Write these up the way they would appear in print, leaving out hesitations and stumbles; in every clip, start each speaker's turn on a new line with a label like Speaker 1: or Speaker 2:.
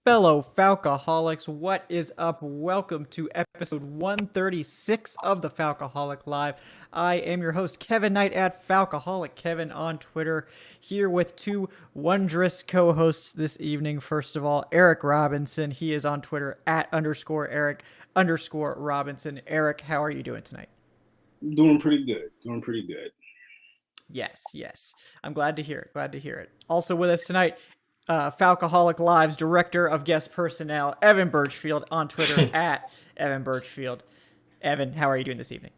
Speaker 1: Fellow Falcoholics, what is up? Welcome to episode 136 of the Falcoholic Live. I am your host, Kevin Knight at Falcoholic Kevin on Twitter, here with two wondrous co-hosts this evening. First of all, Eric Robinson. He is on Twitter at _Eric_Robinson. Eric, how are you doing tonight?
Speaker 2: Doing pretty good. Doing pretty good.
Speaker 1: Yes. I'm glad to hear it. Glad to hear it. Also with us tonight, Falcoholic Live's Director of Guest Personnel, Evan Birchfield, on Twitter at Evan Birchfield. Evan, how are you doing this evening?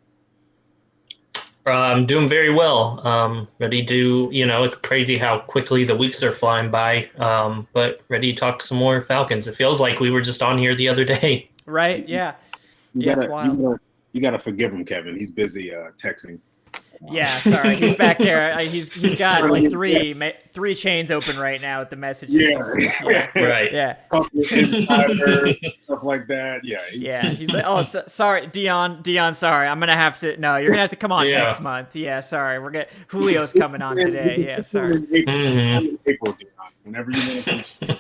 Speaker 3: I'm doing very well. Ready to, it's crazy how quickly the weeks are flying by, but ready to talk some more Falcons. It feels like we were just on here the other day.
Speaker 1: Right? Yeah.
Speaker 2: It's
Speaker 1: wild.
Speaker 2: You gotta forgive him, Kevin. He's busy texting.
Speaker 1: Yeah, sorry. He's back there. He's got like three chains open right now with the messages.
Speaker 2: Yeah.
Speaker 3: Right.
Speaker 1: Yeah.
Speaker 2: Stuff like that. Yeah.
Speaker 1: He's like, sorry, Dion, sorry. You're going to have to come on next month. Yeah, sorry. Julio's coming on today. Yeah, sorry.
Speaker 2: April, whenever you want to.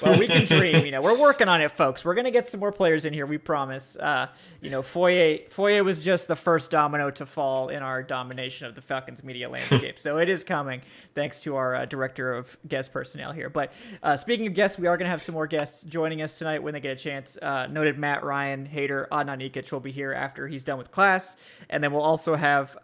Speaker 1: Well, we can dream. We're working on it, folks. We're going to get some more players in here. We promise. Foye was just the first domino to fall in our domination of the Falcons media landscape. So it is coming, thanks to our director of guest personnel here. But speaking of guests, we are going to have some more guests joining us tonight when they get a chance. Noted Matt Ryan, hater Adnan Ikic will be here after he's done with class. And then we'll also have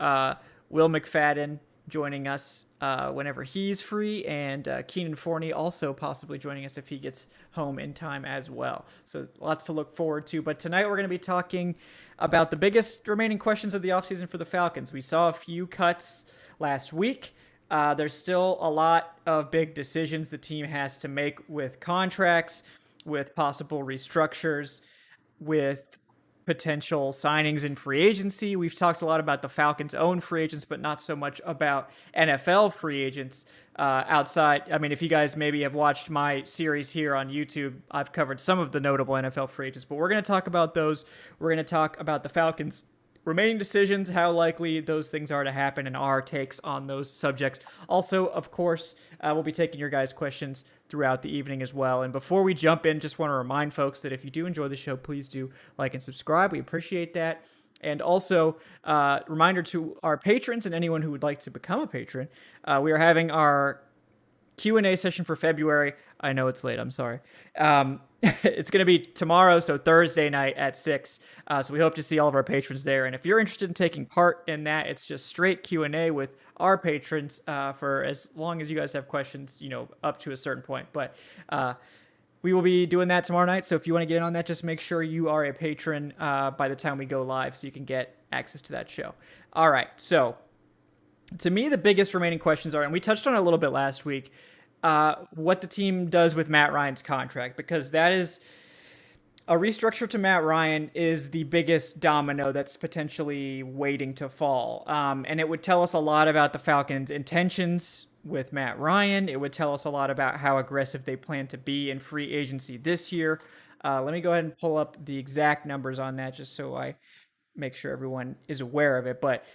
Speaker 1: Will McFadden joining us whenever he's free, and Keenan Forney also possibly joining us if he gets home in time as well. So lots to look forward to. But tonight we're going to be talking about the biggest remaining questions of the offseason for the Falcons. We saw a few cuts last week. There's still a lot of big decisions the team has to make with contracts, with possible restructures, with potential signings in free agency. We've talked a lot about the Falcons' own free agents, but not so much about NFL free agents outside. I mean, if you guys maybe have watched my series here on YouTube, I've covered some of the notable NFL free agents, but we're going to talk about those. We're going to talk about the Falcons' remaining decisions, how likely those things are to happen, and our takes on those subjects. Also, of course, we'll be taking your guys' questions throughout the evening as well. And before we jump in, just want to remind folks that if you do enjoy the show, please do like and subscribe. We appreciate that. And also, reminder to our patrons and anyone who would like to become a patron, we are having our Q&A session for February. I know it's late. I'm sorry. It's going to be tomorrow, so Thursday night at 6. So we hope to see all of our patrons there. And if you're interested in taking part in that, it's just straight Q&A with our patrons for as long as you guys have questions, up to a certain point. But we will be doing that tomorrow night. So if you want to get in on that, just make sure you are a patron by the time we go live so you can get access to that show. All right. So to me, the biggest remaining questions are, and we touched on it a little bit last week, what the team does with Matt Ryan's contract, because that is a restructure to Matt Ryan is the biggest domino that's potentially waiting to fall. And it would tell us a lot about the Falcons' intentions with Matt Ryan. It would tell us a lot about how aggressive they plan to be in free agency this year. Let me go ahead and pull up the exact numbers on that just so I make sure everyone is aware of it. But,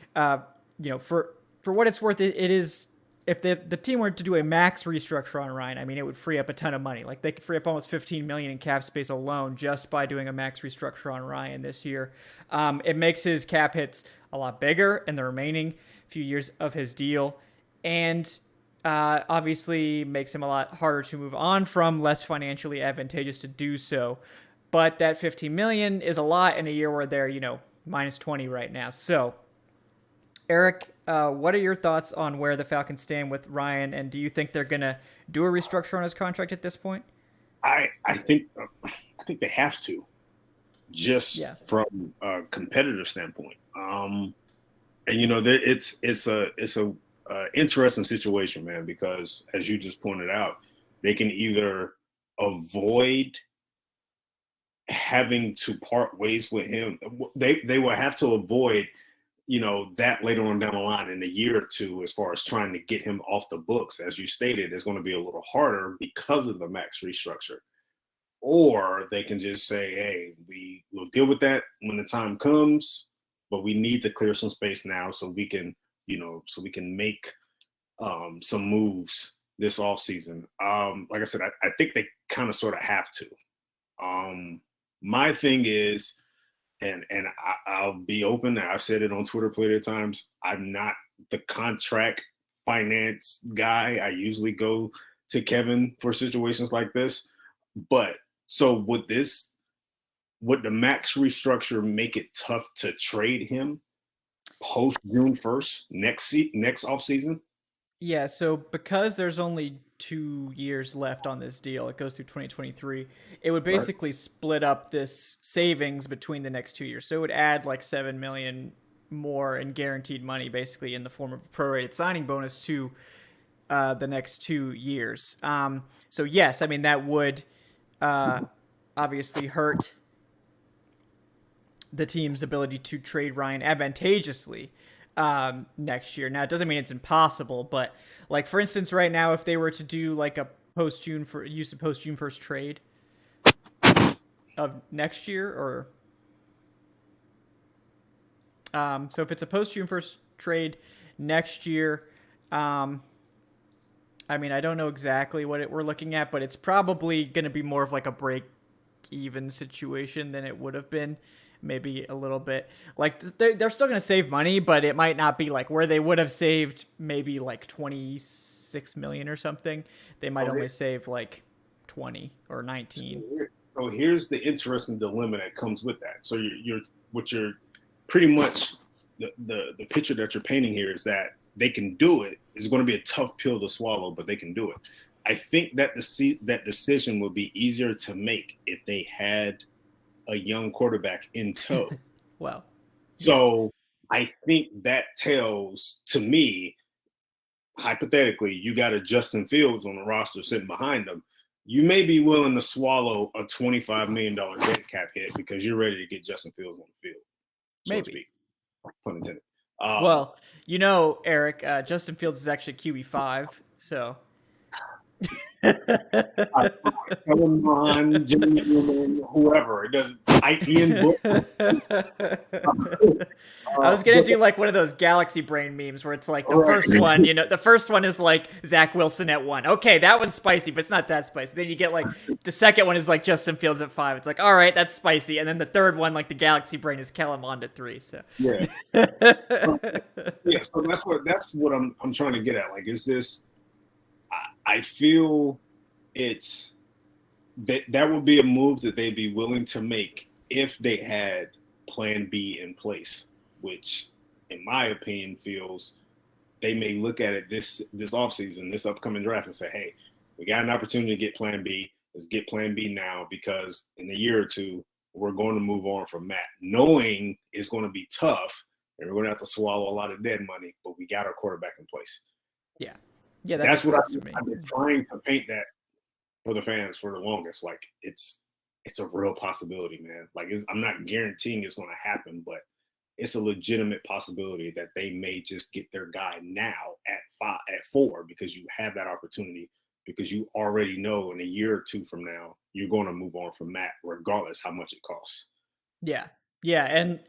Speaker 1: for what it's worth, it is, if the team were to do a max restructure on Ryan, I mean, it would free up a ton of money. Like, they could free up almost $15 million in cap space alone just by doing a max restructure on Ryan this year. It makes his cap hits a lot bigger in the remaining few years of his deal, and obviously makes him a lot harder to move on from, less financially advantageous to do so. But that $15 million is a lot in a year where they're, minus 20 right now. So, Eric, what are your thoughts on where the Falcons stand with Ryan, and do you think they're going to do a restructure on his contract at this point?
Speaker 2: I think they have to, just from a competitive standpoint. And it's a interesting situation, man, because as you just pointed out, they can either avoid having to part ways with him. They will have to avoid that later on down the line in a year or two, as far as trying to get him off the books. As you stated, it's going to be a little harder because of the max restructure. Or they can just say, hey, we will deal with that when the time comes, but we need to clear some space now so we can make some moves this offseason. Like I said, I think they kind of sort of have to. My thing is, and I'll be open. I've said it on Twitter plenty of times. I'm not the contract finance guy. I usually go to Kevin for situations like this. But so would the max restructure make it tough to trade him post June 1st next offseason?
Speaker 1: Yeah, so because there's only 2 years left on this deal, it goes through 2023. It would
Speaker 2: Right.
Speaker 1: basically split up this savings between the next 2 years. So it would add like 7 million more in guaranteed money, basically in the form of a prorated signing bonus to the next 2 years. So yes, I mean that would obviously hurt the team's ability to trade Ryan advantageously next year. Now, it doesn't mean it's impossible, but like for instance, right now, if they were to do like a post June 1st trade of next year, or so if it's a post June 1st trade next year, I mean, I don't know exactly what we're looking at, but it's probably going to be more of like a break even situation than it would have been. Maybe a little bit. Like they're still going to save money, but it might not be like where they would have saved maybe like 26 million or something. They might only save like 20 or 19.
Speaker 2: So here's the interesting dilemma that comes with that. So you're pretty much the picture that you're painting here is that they can do it. It's going to be a tough pill to swallow, but they can do it. I think that that decision would be easier to make if they had a young quarterback in tow.
Speaker 1: Well,
Speaker 2: so I think that tells to me, hypothetically, you got a Justin Fields on the roster sitting behind them. You may be willing to swallow a $25 million dead cap hit because you're ready to get Justin Fields on the field. So
Speaker 1: maybe.
Speaker 2: to speak. Pun intended.
Speaker 1: Well, Eric, Justin Fields is actually QB5, so.
Speaker 2: On Jimmy Newman, whoever it doesn't. Ian Book.
Speaker 1: I was gonna do like one of those galaxy brain memes where it's like the first one, the first one is like Zach Wilson at 1. Okay, that one's spicy, but it's not that spicy. Then you get like the second one is like Justin Fields at 5. It's like, all right, that's spicy. And then the third one, like the galaxy brain, is Kellen Mond at 3. So
Speaker 2: yeah, So that's what I'm trying to get at. Like, is this? I feel it's that would be a move that they'd be willing to make if they had Plan B in place, which, in my opinion, feels they may look at it this offseason, this upcoming draft, and say, "Hey, we got an opportunity to get Plan B. Let's get Plan B now because in a year or two we're going to move on from Matt, knowing it's going to be tough and we're going to have to swallow a lot of dead money, but we got our quarterback in place."
Speaker 1: Yeah,
Speaker 2: that's what I've been trying to paint that for the fans for the longest. Like it's a real possibility, man. Like I'm not guaranteeing it's going to happen, but it's a legitimate possibility that they may just get their guy now at 4 because you have that opportunity because you already know in a year or two from now you're going to move on from Matt regardless how much it costs.
Speaker 1: Yeah, and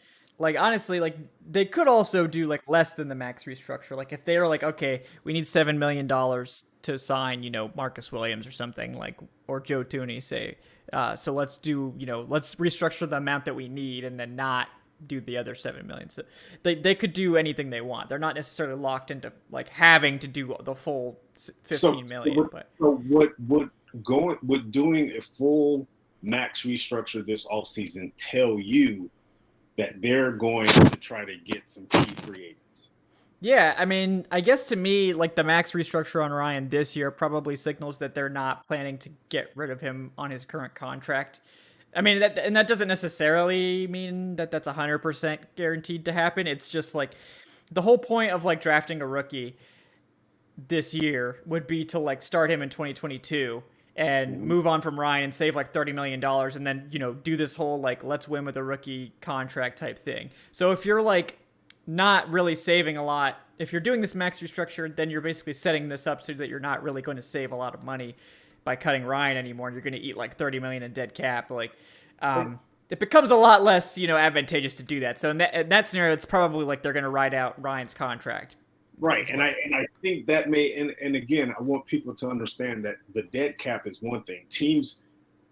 Speaker 1: like honestly, like they could also do like less than the max restructure. Like if they were like, okay, we need $7 million to sign, Marcus Williams or something, like, or Joe Tooney, say. So let's do, let's restructure the amount that we need and then not do the other 7 million. So they could do anything they want. They're not necessarily locked into like having to do the full 15 million.
Speaker 2: So would doing a full max restructure this offseason tell you that they're going to try to get some key free agents?
Speaker 1: Yeah, I mean, I guess to me, like the max restructure on Ryan this year probably signals that they're not planning to get rid of him on his current contract. I mean, that doesn't necessarily mean that that's 100% guaranteed to happen. It's just like the whole point of like drafting a rookie this year would be to like start him in 2022 and move on from Ryan and save like $30 million and then, do this whole like let's win with a rookie contract type thing. So if you're like not really saving a lot, if you're doing this max restructure, then you're basically setting this up so that you're not really going to save a lot of money by cutting Ryan anymore, and you're going to eat like 30 million in dead cap. Like, it becomes a lot less, advantageous to do that. So in that scenario, it's probably like they're going to ride out Ryan's contract
Speaker 2: Right, and I think that and again, I want people to understand that the dead cap is one thing. Teams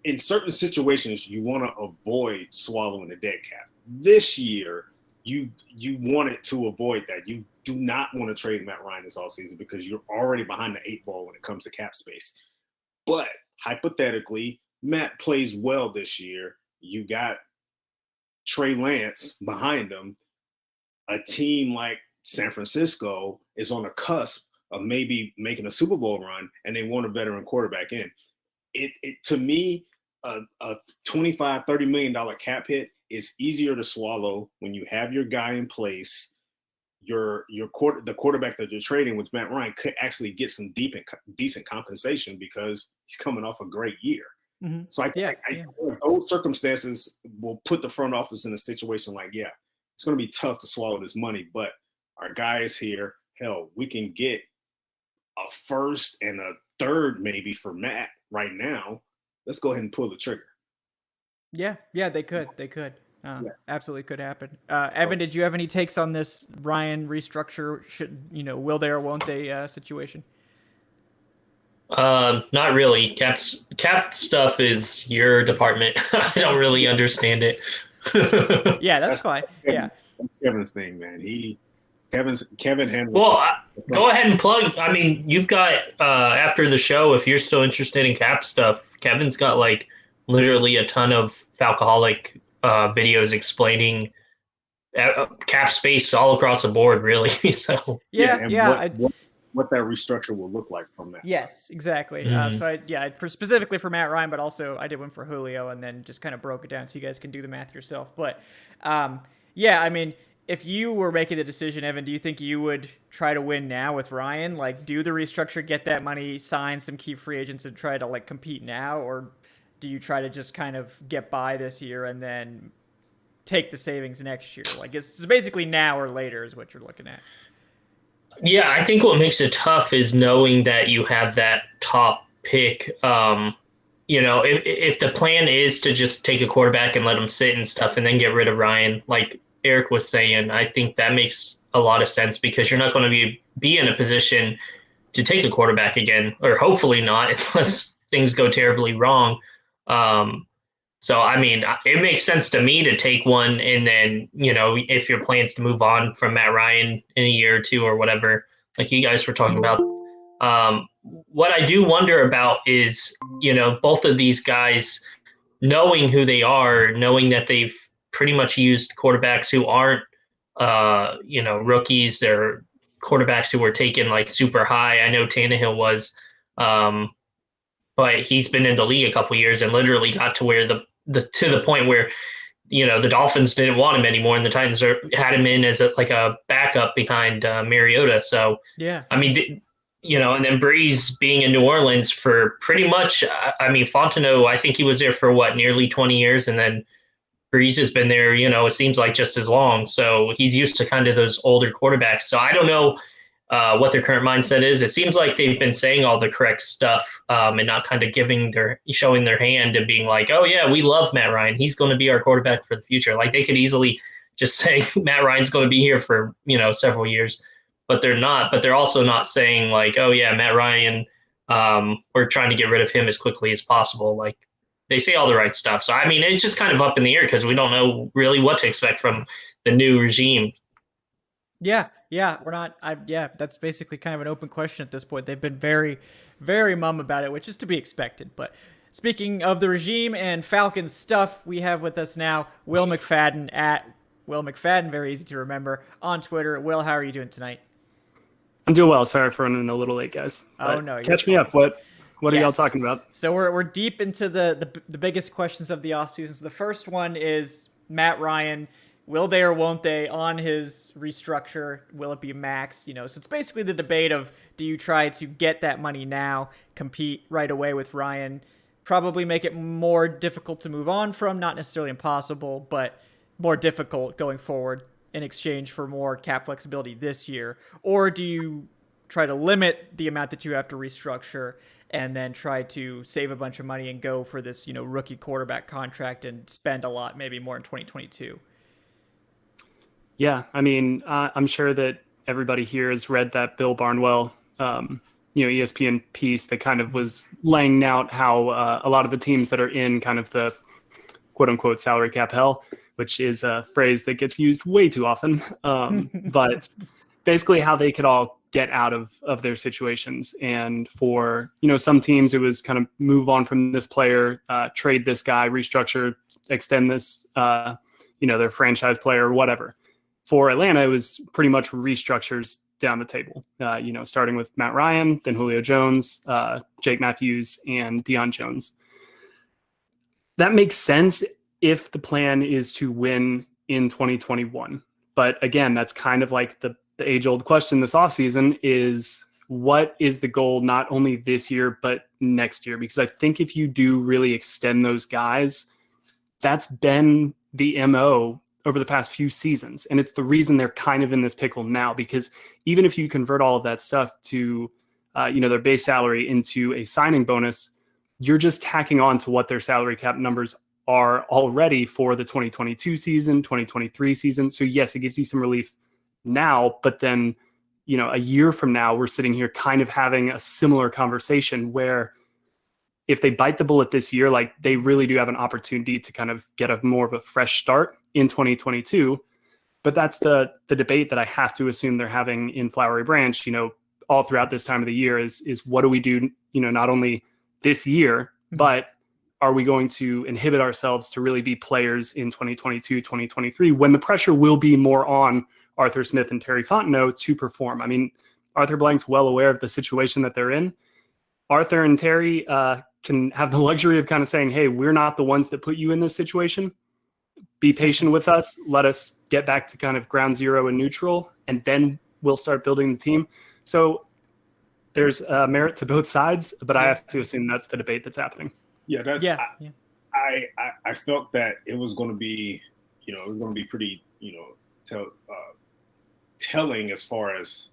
Speaker 2: in certain situations you want to avoid swallowing the dead cap. This year, you wanted to avoid that. You do not want to trade Matt Ryan this offseason because you're already behind the 8 ball when it comes to cap space. But hypothetically, Matt plays well this year. You got Trey Lance behind him. A team like San Francisco is on the cusp of maybe making a Super Bowl run, and they want a veteran quarterback in. It to me, a $25-30 million cap hit is easier to swallow when you have your guy in place. The quarterback that you're trading with Matt Ryan could actually get some decent compensation because he's coming off a great year.
Speaker 1: Mm-hmm.
Speaker 2: So I think those circumstances will put the front office in a situation like, yeah, it's going to be tough to swallow this money, but our guy is here. Hell, we can get a first and a third maybe for Matt right now. Let's go ahead and pull the trigger.
Speaker 1: Yeah, they could. Absolutely could happen. Evan, did you have any takes on this Ryan restructure? Will they or won't they situation?
Speaker 3: Not really. Cap stuff is your department. I don't really understand it.
Speaker 1: Yeah, that's fine.
Speaker 2: That's Kevin's thing, man. Kevin handled.
Speaker 3: Well, go ahead and plug. I mean, you've got after the show, if you're still interested in cap stuff, Kevin's got like literally a ton of Falcoholic videos explaining cap space all across the board, really. So
Speaker 2: what that restructure will look like from that.
Speaker 1: Yes, exactly. Specifically for Matt Ryan, but also I did one for Julio and then just kind of broke it down so you guys can do the math yourself. But I mean, if you were making the decision, Evan, do you think you would try to win now with Ryan? Like, do the restructure, get that money, sign some key free agents, and try to like compete now, or do you try to just kind of get by this year and then take the savings next year? Like, it's basically now or later is what you're looking at.
Speaker 3: Yeah, I think what makes it tough is knowing that you have that top pick. If the plan is to just take a quarterback and let him sit and stuff and then get rid of Ryan, like Eric was saying, I think that makes a lot of sense because you're not going to be in a position to take a quarterback again, or hopefully not, unless things go terribly wrong. So, I mean, it makes sense to me to take one, and then, if your plans to move on from Matt Ryan in a year or two or whatever, like you guys were talking about. What I do wonder about is, both of these guys knowing who they are, knowing that they've pretty much used quarterbacks who aren't, rookies. They're quarterbacks who were taken like super high. I know Tannehill was, but he's been in the league a couple of years and literally got to where to the point where, the Dolphins didn't want him anymore, and the Titans had him in as a backup behind Mariota. So
Speaker 1: yeah,
Speaker 3: I mean, and then Breeze being in New Orleans for pretty much. I mean, Fontenot, I think he was there for nearly 20 years, and then Breeze has been there. It seems like just as long. So he's used to kind of those older quarterbacks. So I don't know what their current mindset is. It seems like they've been saying all the correct stuff and not kind of showing their hand and being like, oh yeah, we love Matt Ryan. He's going to be our quarterback for the future. Like they could easily just say Matt Ryan's going to be here for, several years, but they're not. But they're also not saying like, oh yeah, Matt Ryan, we're trying to get rid of him as quickly as possible. Like they say all the right stuff. So, I mean, it's just kind of up in the air because we don't know really what to expect from the new regime.
Speaker 1: Yeah, we're not. That's basically kind of an open question at this point. They've been very, very mum about it, which is to be expected. But speaking of the regime and Falcons stuff, we have with us now Will McFadden at Will McFadden, very easy to remember, on Twitter. Will, how are you doing tonight?
Speaker 4: I'm doing well. Sorry for running a little late, guys.
Speaker 1: Oh no,
Speaker 4: catch me up. What are y'all talking about?
Speaker 1: So we're deep into the biggest questions of the offseason. So the first one is Matt Ryan. Will they or won't they on his restructure? Will it be max? So it's basically the debate of, do you try to get that money now, compete right away with Ryan, probably make it more difficult to move on from, not necessarily impossible, but more difficult going forward in exchange for more cap flexibility this year? Or do you try to limit the amount that you have to restructure and then try to save a bunch of money and go for this, rookie quarterback contract and spend a lot, maybe more in 2022?
Speaker 4: Yeah, I mean, I'm sure that everybody here has read that Bill Barnwell, ESPN piece that kind of was laying out how a lot of the teams that are in kind of the quote unquote salary cap hell, which is a phrase that gets used way too often, but basically how they could all get out of their situations. And for, some teams, it was kind of move on from this player, trade this guy, restructure, extend this, their franchise player or whatever. For Atlanta, it was pretty much restructures down the table, starting with Matt Ryan, then Julio Jones, Jake Matthews, and Deion Jones. That makes sense if the plan is to win in 2021. But again, that's kind of like the age-old question this offseason is, what is the goal not only this year, but next year? Because I think if you do really extend those guys, that's been the MO over the past few seasons. And it's the reason they're kind of in this pickle now, because even if you convert all of that stuff to, their base salary into a signing bonus, you're just tacking on to what their salary cap numbers are already for the 2022 season, 2023 season. So yes, it gives you some relief now, but then, a year from now, we're sitting here kind of having a similar conversation where if they bite the bullet this year, like they really do have an opportunity to kind of get a more of a fresh start in 2022. But that's the debate that I have to assume they're having in Flowery Branch, all throughout this time of the year is what do we do, not only this year, but are we going to inhibit ourselves to really be players in 2022, 2023, when the pressure will be more on Arthur Smith and Terry Fontenot to perform? I mean, Arthur Blank's well aware of the situation that they're in. Arthur and Terry can have the luxury of kind of saying, hey, we're not the ones that put you in this situation. Be patient with us. Let us get back to kind of ground zero and neutral, and then we'll start building the team. So there's merit to both sides, but I have to assume that's the debate that's happening.
Speaker 2: Yeah, I felt that it was going to be, pretty, telling as far as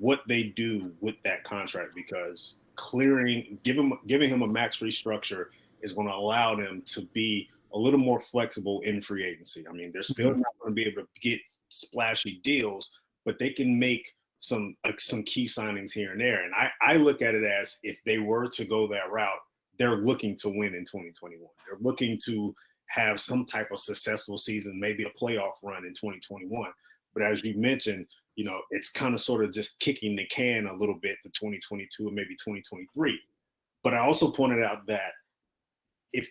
Speaker 2: what they do with that contract, because giving him a max restructure is going to allow them to be a little more flexible in free agency. I mean, they're still not going to be able to get splashy deals, but they can make some key signings here and there. And I look at it as, if they were to go that route, they're looking to win in 2021. They're looking to have some type of successful season, maybe a playoff run in 2021. But as you mentioned, it's kind of sort of just kicking the can a little bit to 2022 or maybe 2023. But I also pointed out that if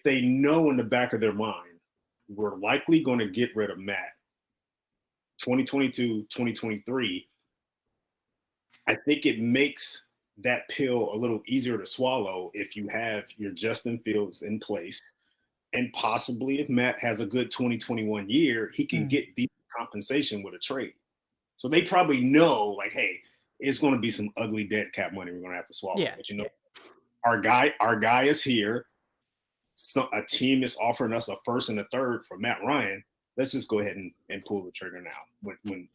Speaker 2: they know in the back of their mind, we're likely going to get rid of Matt 2022, 2023, I think it makes that pill a little easier to swallow if you have your Justin Fields in place. And possibly if Matt has a good 2021 year, he can get deep compensation with a trade. So they probably know, like, hey, it's going to be some ugly dead cap money we're going to have to swallow.
Speaker 1: Yeah.
Speaker 2: But our guy is here. So a team is offering us a first and a third for Matt Ryan. Let's just go ahead and pull the trigger now when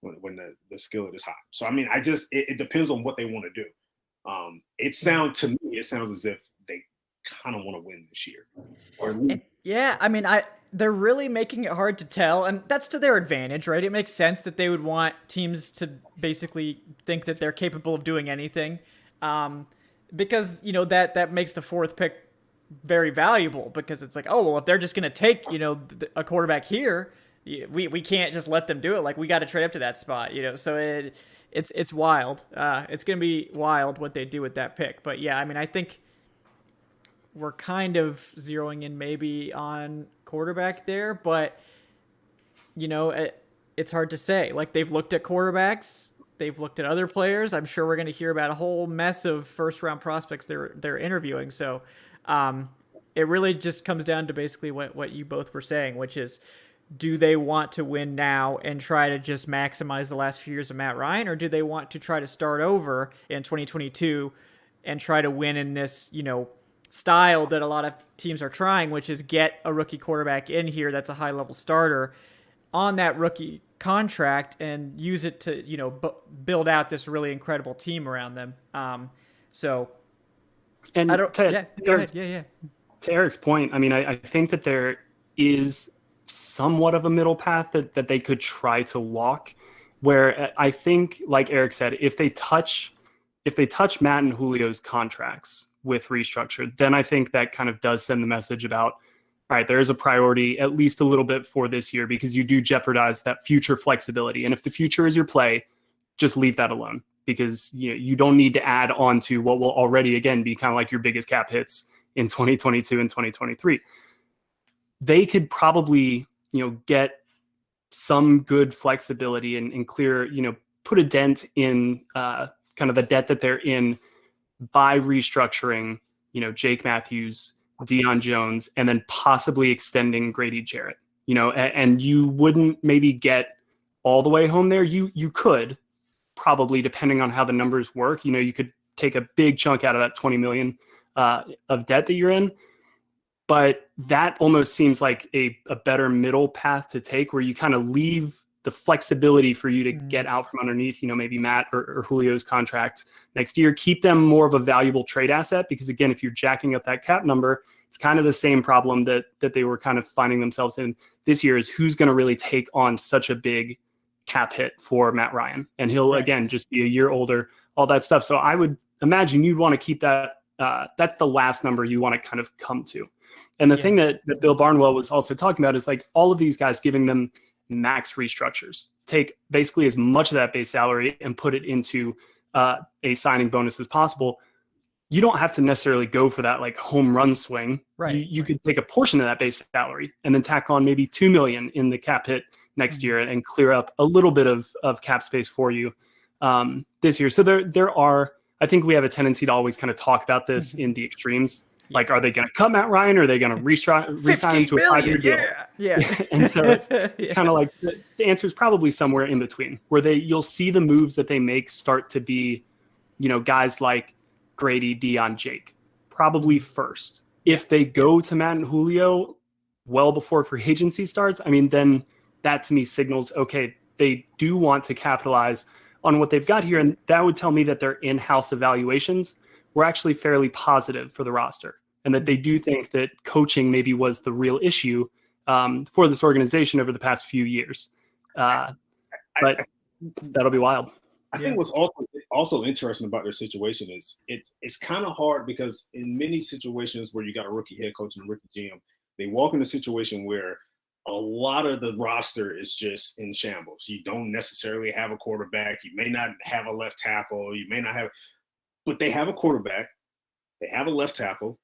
Speaker 2: the skillet is hot. So I mean, it depends on what they want to do. It sounds as if they kind of want to win this year.
Speaker 1: Yeah, I mean, they're really making it hard to tell, and that's to their advantage, right? It makes sense that they would want teams to basically think that they're capable of doing anything, because that makes the fourth pick very valuable, because it's like, oh well, if they're just going to take a quarterback here, we can't just let them do it. Like, we got to trade up to that spot, So it's wild. It's going to be wild what they do with that pick. But yeah, I mean, I think we're kind of zeroing in maybe on quarterback there, but it's hard to say. Like, they've looked at quarterbacks, they've looked at other players. I'm sure we're going to hear about a whole mess of first round prospects they're interviewing. So it really just comes down to basically what you both were saying, which is, do they want to win now and try to just maximize the last few years of Matt Ryan, or do they want to try to start over in 2022 and try to win in this, style that a lot of teams are trying, which is get a rookie quarterback in here that's a high-level starter on that rookie contract and use it to, build out this really incredible team around them.
Speaker 4: And
Speaker 1: I don't.
Speaker 4: go
Speaker 1: ahead. Yeah.
Speaker 4: To Eric's point, I mean, I think that there is somewhat of a middle path that they could try to walk. where I think, like Eric said, if they touch Matt and Julio's contracts with restructure, then I think that kind of does send the message about, all right, there is a priority at least a little bit for this year, because you do jeopardize that future flexibility. And if the future is your play, just leave that alone, because you don't need to add on to what will already, again, be kind of like your biggest cap hits in 2022 and 2023. They could probably, get some good flexibility and clear, put a dent in kind of the debt that they're in by restructuring, Jake Matthews, Deion Jones, and then possibly extending Grady Jarrett, and you wouldn't maybe get all the way home there. You could probably, depending on how the numbers work, you could take a big chunk out of that 20 million of debt that you're in. But that almost seems like a better middle path to take, where you kind of leave the flexibility for you to get out from underneath, maybe Matt or Julio's contract next year. Keep them more of a valuable trade asset, because again, if you're jacking up that cap number, it's kind of the same problem that they were kind of finding themselves in this year, is who's going to really take on such a big cap hit for Matt Ryan. And he'll, again, just be a year older, all that stuff. So I would imagine you'd want to keep that. That's the last number you want to kind of come to. And the thing that Bill Barnwell was also talking about is like all of these guys giving them max restructures. Take basically as much of that base salary and put it into a signing bonus as possible. You don't have to necessarily go for that like home run swing. Right. You could take a portion of that base salary and then tack on maybe $2 million in the cap hit next year and clear up a little bit of cap space for you this year. So there are, I think we have a tendency to always kind of talk about this in the extremes. Like, are they going to cut Matt Ryan, or are they going to re-sign him to a 5-year deal? Yeah. And so it's kind of like the answer is probably somewhere in between, where you'll see the moves that they make start to be, guys like Grady, Deion, Jake, probably first. If they go to Matt and Julio well before free agency starts, I mean, then that to me signals, okay, they do want to capitalize on what they've got here. And that would tell me that their in-house evaluations were actually fairly positive for the roster, and that they do think that coaching maybe was the real issue for this organization over the past few years. But that'll be wild.
Speaker 2: I think what's also interesting about their situation is it's kind of hard, because in many situations where you got a rookie head coach and a rookie GM, they walk in a situation where a lot of the roster is just in shambles. You don't necessarily have a quarterback. You may not have a left tackle. You may not have – but they have a quarterback, they have a left tackle,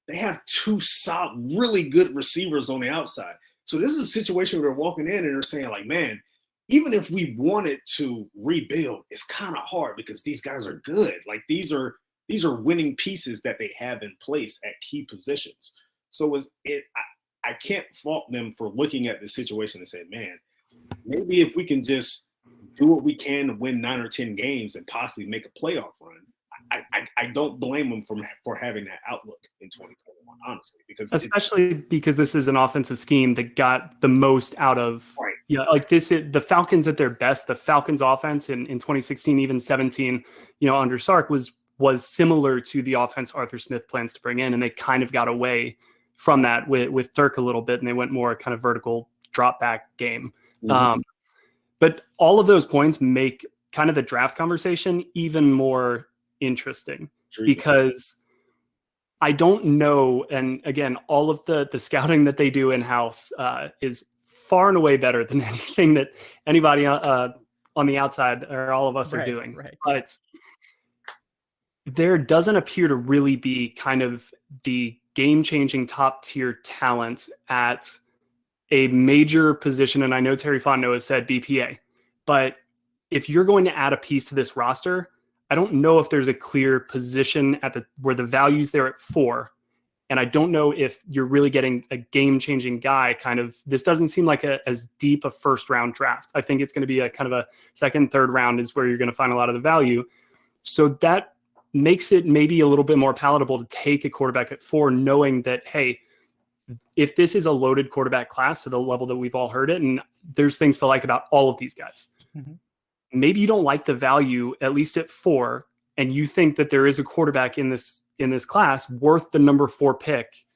Speaker 2: they have two solid, really good receivers on the outside. So this is a situation where they're walking in and they're saying, like, man, even if we wanted to rebuild, it's kind of hard because these guys are good. Like, these are winning pieces that they have in place at key positions. So I can't fault them for looking at the situation and saying, man, maybe if we can just do what we can to win 9 or 10 games and possibly make a playoff run. I don't blame them for having that outlook in 2021, honestly, because this is an offensive scheme that got the most out of, like this is the Falcons at their best. The Falcons offense in 2016, even 17, under Sark was similar to the offense Arthur Smith plans to bring in, and they kind of got away from that with Dirk a little bit, and they went more kind of vertical drop back game. But all of those points make kind of the draft conversation even more interesting, because I don't know. And again, all of the scouting that they do in-house is far and away better than anything that anybody on the outside or all of us are doing. Right. But there doesn't appear to really be kind of the game-changing top-tier talent at a major position. And I know Terry Fontenot has said BPA, but if you're going to add a piece to this roster, I don't know if there's a clear position where the value's there at 4. And I don't know if you're really getting a game-changing guy. This doesn't seem like as deep a first-round draft. I think it's going to be a kind of a second, third round is where you're going to find a lot of the value. So that makes it maybe a little bit more palatable to take a quarterback at 4, knowing that, hey, if this is a loaded quarterback class to the level that we've all heard it, and there's things to like about all of these guys. Mm-hmm. Maybe you don't like the value, at least at 4, and you think that there is a quarterback in this class worth the number 4 pick.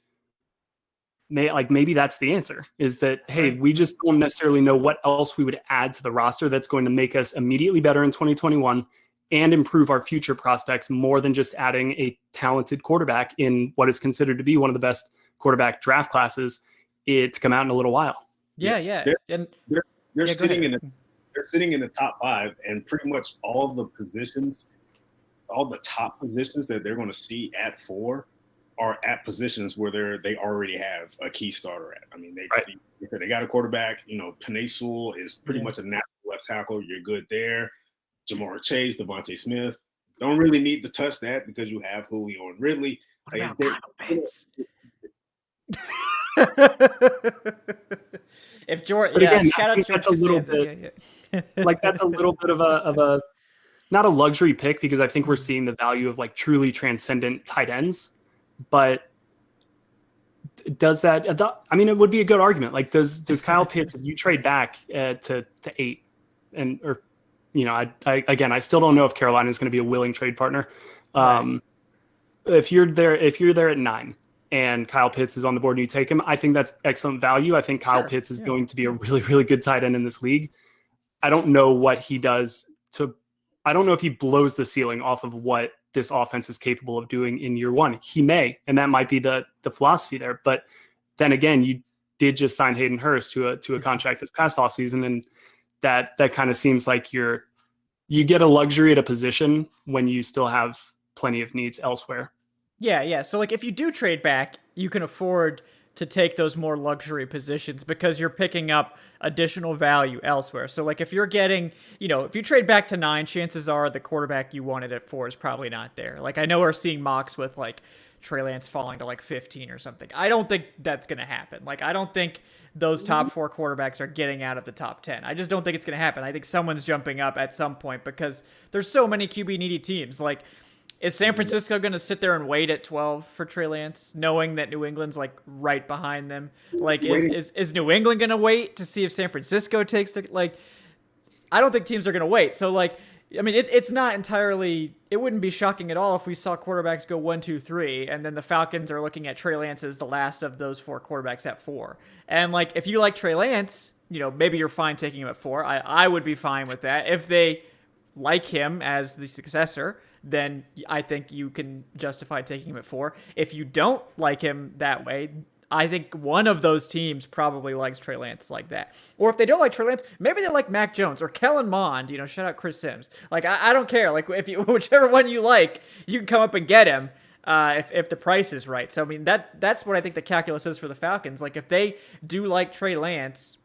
Speaker 4: maybe that's the answer, is that, hey, we just don't necessarily know what else we would add to the roster that's going to make us immediately better in 2021 and improve our future prospects more than just adding a talented quarterback in what is considered to be one of the best quarterback draft classes to come out in a little while.
Speaker 1: Yeah.
Speaker 2: They're sitting in the top 5, and pretty much all the positions, all the top positions that they're going to see at 4 are at positions where they already have a key starter at. I mean, they got a quarterback. Penei Sewell is pretty much a natural left tackle. You're good there. Jamar Chase, Devontae Smith. Don't really need to touch that because you have Julio and Ridley.
Speaker 1: What about Kyle Pitts? If Jordan,
Speaker 4: again,
Speaker 1: shout out
Speaker 4: that's a little bit like that's a little bit of a not a luxury pick, because I think we're seeing the value of like truly transcendent tight ends. But does that? I mean, it would be a good argument. Like, does Kyle Pitts, if you trade back to 8, I still don't know if Carolina is going to be a willing trade partner. If you're there at 9 and Kyle Pitts is on the board and you take him, I think that's excellent value. I think Kyle Pitts is going to be a really, really good tight end in this league. I don't know what he does I don't know if he blows the ceiling off of what this offense is capable of doing in year 1. He may, and that might be the philosophy there. But then again, you did just sign Hayden Hurst to a contract this past offseason, and that kind of seems like you get a luxury at a position when you still have plenty of needs elsewhere.
Speaker 1: Yeah. So like if you do trade back, you can afford to take those more luxury positions because you're picking up additional value elsewhere. So like if you're getting, if you trade back to 9, chances are the quarterback you wanted at 4 is probably not there. Like I know we're seeing mocks with like Trey Lance falling to like 15 or something. I don't think that's going to happen. Like I don't think those top 4 quarterbacks are getting out of the top 10. I just don't think it's going to happen. I think someone's jumping up at some point because there's so many QB needy teams. Like, is San Francisco going to sit there and wait at 12 for Trey Lance, knowing that New England's like right behind them? Like, is New England going to wait to see if San Francisco takes the, like, I don't think teams are going to wait. So like, I mean, it's not entirely, it wouldn't be shocking at all if we saw quarterbacks go 1, 2, 3, and then the Falcons are looking at Trey Lance as the last of those 4 quarterbacks at 4. And like, if you like Trey Lance, maybe you're fine taking him at 4. I would be fine with that. If they like him as the successor, then I think you can justify taking him at 4. If you don't like him that way, I think one of those teams probably likes Trey Lance like that. Or if they don't like Trey Lance, maybe they like Mac Jones or Kellen Mond, shout out Chris Sims. Like, I don't care. Like, whichever one you like, you can come up and get him if the price is right. So, I mean, that's what I think the calculus is for the Falcons. Like, if they do like Trey Lance,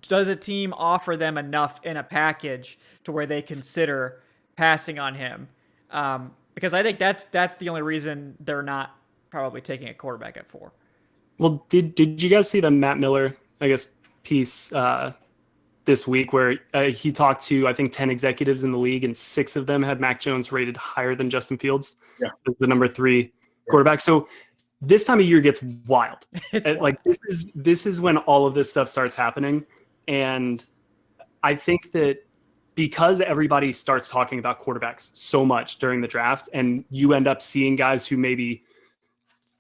Speaker 1: does a team offer them enough in a package to where they consider passing on him? Because I think that's the only reason they're not probably taking a quarterback at 4.
Speaker 4: Well, did you guys see the Matt Miller, piece this week where he talked to, I think, 10 executives in the league, and 6 of them had Mac Jones rated higher than Justin Fields, the number 3 quarterback. So this time of year gets wild. Like this is when all of this stuff starts happening, and I think that because everybody starts talking about quarterbacks so much during the draft, and you end up seeing guys who maybe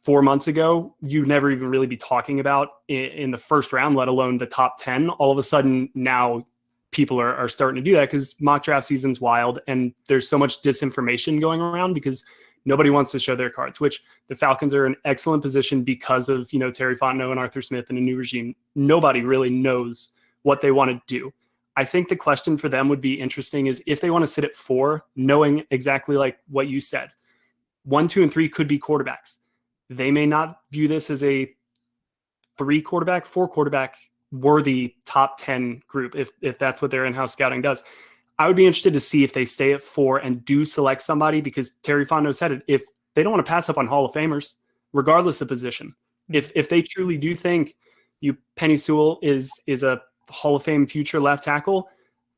Speaker 4: 4 months ago you never even really be talking about in the first round, let alone the top 10. All of a sudden now people are starting to do that because mock draft season's wild, and there's so much disinformation going around because nobody wants to show their cards, which the Falcons are in excellent position because of, Terry Fontenot and Arthur Smith and a new regime. Nobody really knows what they want to do. I think the question for them would be interesting is if they want to sit at 4, knowing exactly like what you said, 1, 2, and 3 could be quarterbacks. They may not view this as a 3 quarterback, 4 quarterback worthy top 10 group if that's what their in-house scouting does. I would be interested to see if they stay at 4 and do select somebody, because Terry Fontenot said it, if they don't want to pass up on Hall of Famers, regardless of position. If they truly do think Penei Sewell is a Hall of Fame future left tackle,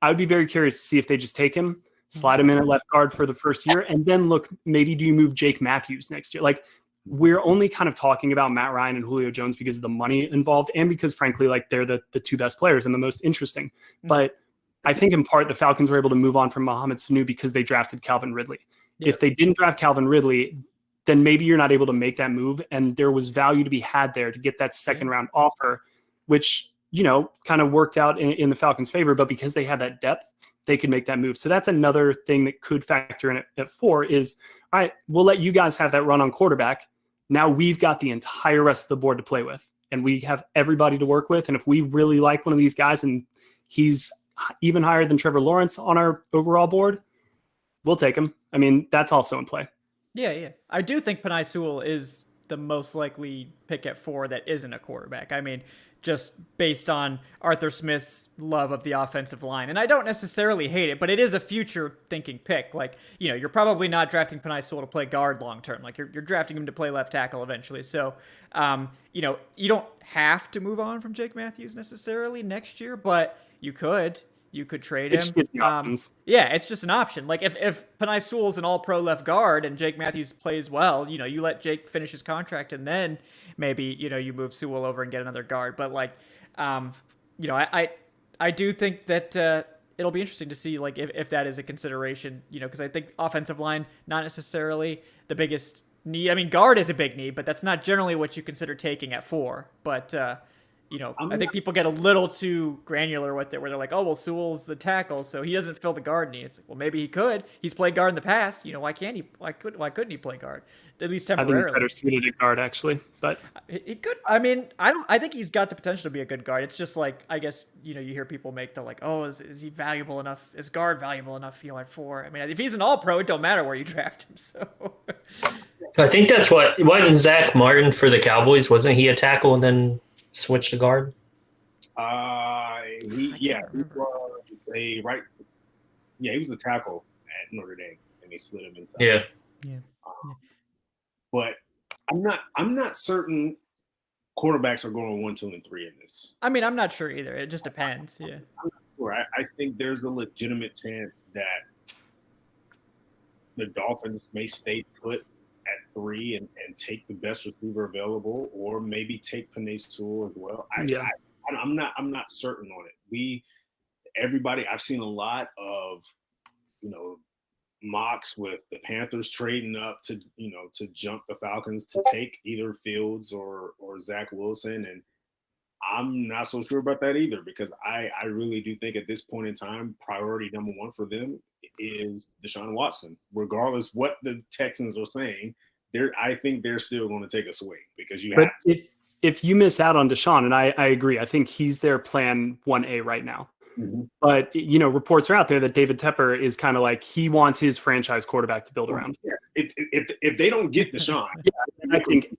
Speaker 4: I would be very curious to see if they just take him, slide him in at left guard for the first year, and then look, maybe do you move Jake Matthews next year? Like, we're only kind of talking about Matt Ryan and Julio Jones because of the money involved, and because frankly, like, they're the 2 best players and the most interesting. But I think in part the Falcons were able to move on from Mohamed Sanu because they drafted Calvin Ridley. Yeah. If they didn't draft Calvin Ridley, then maybe you're not able to make that move. And there was value to be had there to get that second round offer, which, kind of worked out in the Falcons' favor. But because they had that depth, they could make that move. So that's another thing that could factor in at 4 is, all right, we'll let you guys have that run on quarterback. Now we've got the entire rest of the board to play with, and we have everybody to work with. And if we really like one of these guys and he's even higher than Trevor Lawrence on our overall board, we'll take him. I mean, that's also in play.
Speaker 1: Yeah. I do think Penei Sewell is the most likely pick at 4 that isn't a quarterback. I mean, just based on Arthur Smith's love of the offensive line. And I don't necessarily hate it, but it is a future thinking pick. Like, you're probably not drafting Penei Sewell to play guard long term. Like, you're drafting him to play left tackle eventually. So, you don't have to move on from Jake Matthews necessarily next year, but you could. You could trade him. Yeah, it's just an option. Like if Penei Sewell's an all-pro left guard and Jake Matthews plays well, you let Jake finish his contract and then maybe, you move Sewell over and get another guard. But I do think that it'll be interesting to see like if that is a consideration, because I think offensive line, not necessarily the biggest need. I mean, guard is a big need, but that's not generally what you consider taking at 4. But I think people get a little too granular with it, where they're like, "Oh, well, Sewell's the tackle, so he doesn't fill the guard need." It's like, well, maybe he could. He's played guard in the past. Why can't he? Why couldn't he play guard? At least temporarily.
Speaker 4: I think he's better suited at guard, actually. But
Speaker 1: he could. I mean, I think he's got the potential to be a good guard. It's just like, I guess you hear people make the like, "Oh, is he valuable enough? Is guard valuable enough?" At 4. I mean, if he's an All-Pro, it don't matter where you draft him. So.
Speaker 3: I think that's what wasn't Zach Martin for the Cowboys. Wasn't he a tackle and then switch to guard?
Speaker 2: He was a tackle at Notre Dame, and they slid him inside.
Speaker 3: Yeah.
Speaker 2: But I'm not certain quarterbacks are going 1, 2, and 3 in this.
Speaker 1: I mean, I'm not sure either. It just depends. Yeah.
Speaker 2: I'm not sure. I think there's a legitimate chance that the Dolphins may stay put at 3 and take the best receiver available, or maybe take Penei Sewell as well. I'm not certain on it. I've seen a lot of, mocks with the Panthers trading up to jump the Falcons to take either Fields or Zach Wilson. And I'm not so sure about that either, because I really do think at this point in time, priority number 1 for them is Deshaun Watson. Regardless what the Texans are saying, I think they're still going to take a swing, because you have to.
Speaker 4: If you miss out on Deshaun, and I agree, I think he's their plan 1A right now. Mm-hmm. But, reports are out there that David Tepper is kind of like, he wants his franchise quarterback to build around.
Speaker 2: Yeah. If they don't get Deshaun.
Speaker 4: I think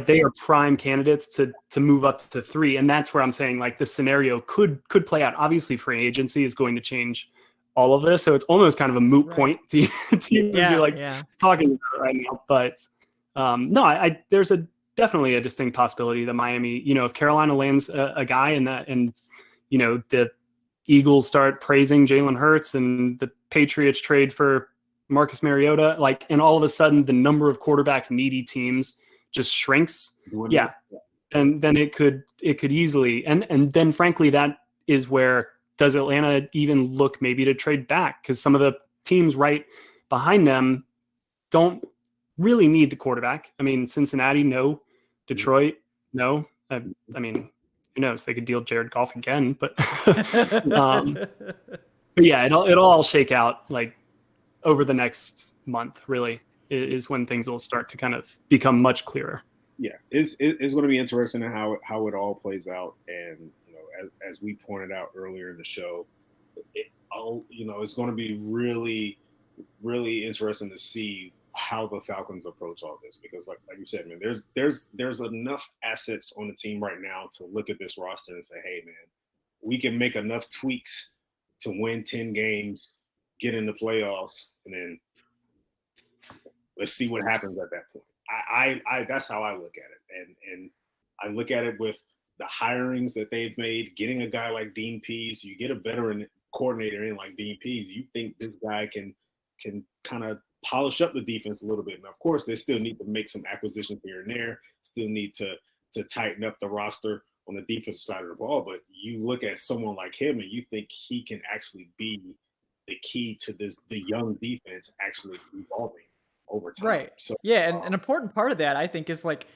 Speaker 4: they are prime candidates to move up to 3. And that's where I'm saying like the scenario could play out. Obviously, free agency is going to change all of this. So it's almost kind of a moot point to be talking about right now. But there's definitely a distinct possibility that Miami, if Carolina lands a guy and the Eagles start praising Jalen Hurts and the Patriots trade for Marcus Mariota, and all of a sudden the number of quarterback needy teams just shrinks. Yeah. And then it could easily, and then frankly, that is where does Atlanta even look maybe to trade back? Because some of the teams right behind them don't really need the quarterback. I mean, Cincinnati, no. Detroit, no. I mean, who knows? They could deal Jared Goff again, but yeah, it'll all shake out over the next month. Really, is when things will start to kind of become much clearer.
Speaker 2: Yeah, it's going to be interesting how it all plays out, and as we pointed out earlier in the show, it's going to be really, really interesting to see how the Falcons approach all this, because like you said, man, there's enough assets on the team right now to look at this roster and say, hey man, we can make enough tweaks to win 10 games, get in the playoffs, and then let's see what happens at that point. I that's how I look at it. And I look at it with the hirings that they've made, getting a guy like Dean Pease, you get a veteran coordinator in like Dean Pease, you think this guy can kind of polish up the defense a little bit. And of course, they still need to make some acquisitions here and there, still need to tighten up the roster on the defensive side of the ball. But you look at someone like him and you think he can actually be the key to the young defense actually evolving. over time.
Speaker 1: Right.
Speaker 2: So
Speaker 1: yeah, and an important part of that, I think, is like,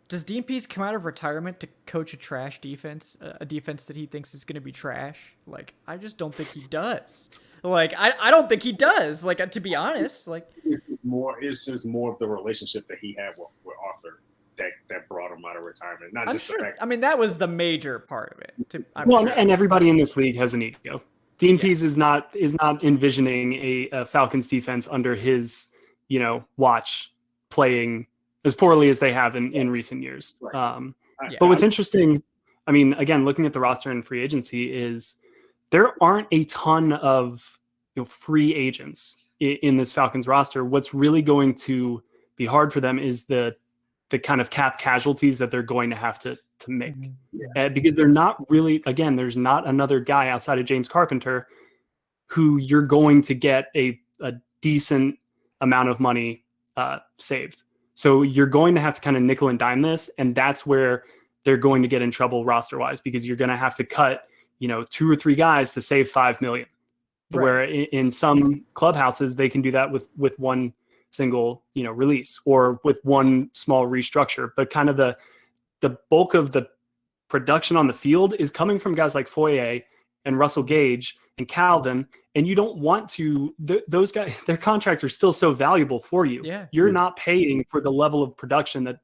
Speaker 1: does Dean Pease come out of retirement to coach a trash defense, a defense that he thinks is going to be trash? Like, I just don't think he does. Like, I don't think he does. Like, to be honest, like,
Speaker 2: it's just more of the relationship that he had with Arthur that brought him out of retirement. Not
Speaker 1: I'm
Speaker 2: just
Speaker 1: sure.
Speaker 2: the fact.
Speaker 1: I mean, that was the major part of it. I'm
Speaker 4: Well,
Speaker 1: sure.
Speaker 4: and everybody in this league has an ego. Dean Pease is not envisioning a Falcons defense under his, watch playing as poorly as they have in recent years.
Speaker 2: Right.
Speaker 4: But what's interesting, I mean, again, looking at the roster and free agency, is there aren't a ton of free agents in this Falcons roster. What's really going to be hard for them is the kind of cap casualties that they're going to have to make, because they're not really, again, there's not another guy outside of James Carpenter who you're going to get a decent amount of money saved. So you're going to have to kind of nickel and dime this. And that's where they're going to get in trouble roster wise, because you're going to have to cut, 2 or 3 guys to save $5 million. Right. Where in some clubhouses, they can do that with one single, release, or with one small restructure. But kind of the bulk of the production on the field is coming from guys like Foye and Russell Gage and Calvin. And you don't want to, those guys, their contracts are still so valuable for you.
Speaker 1: Yeah.
Speaker 4: You're not paying for the level of production that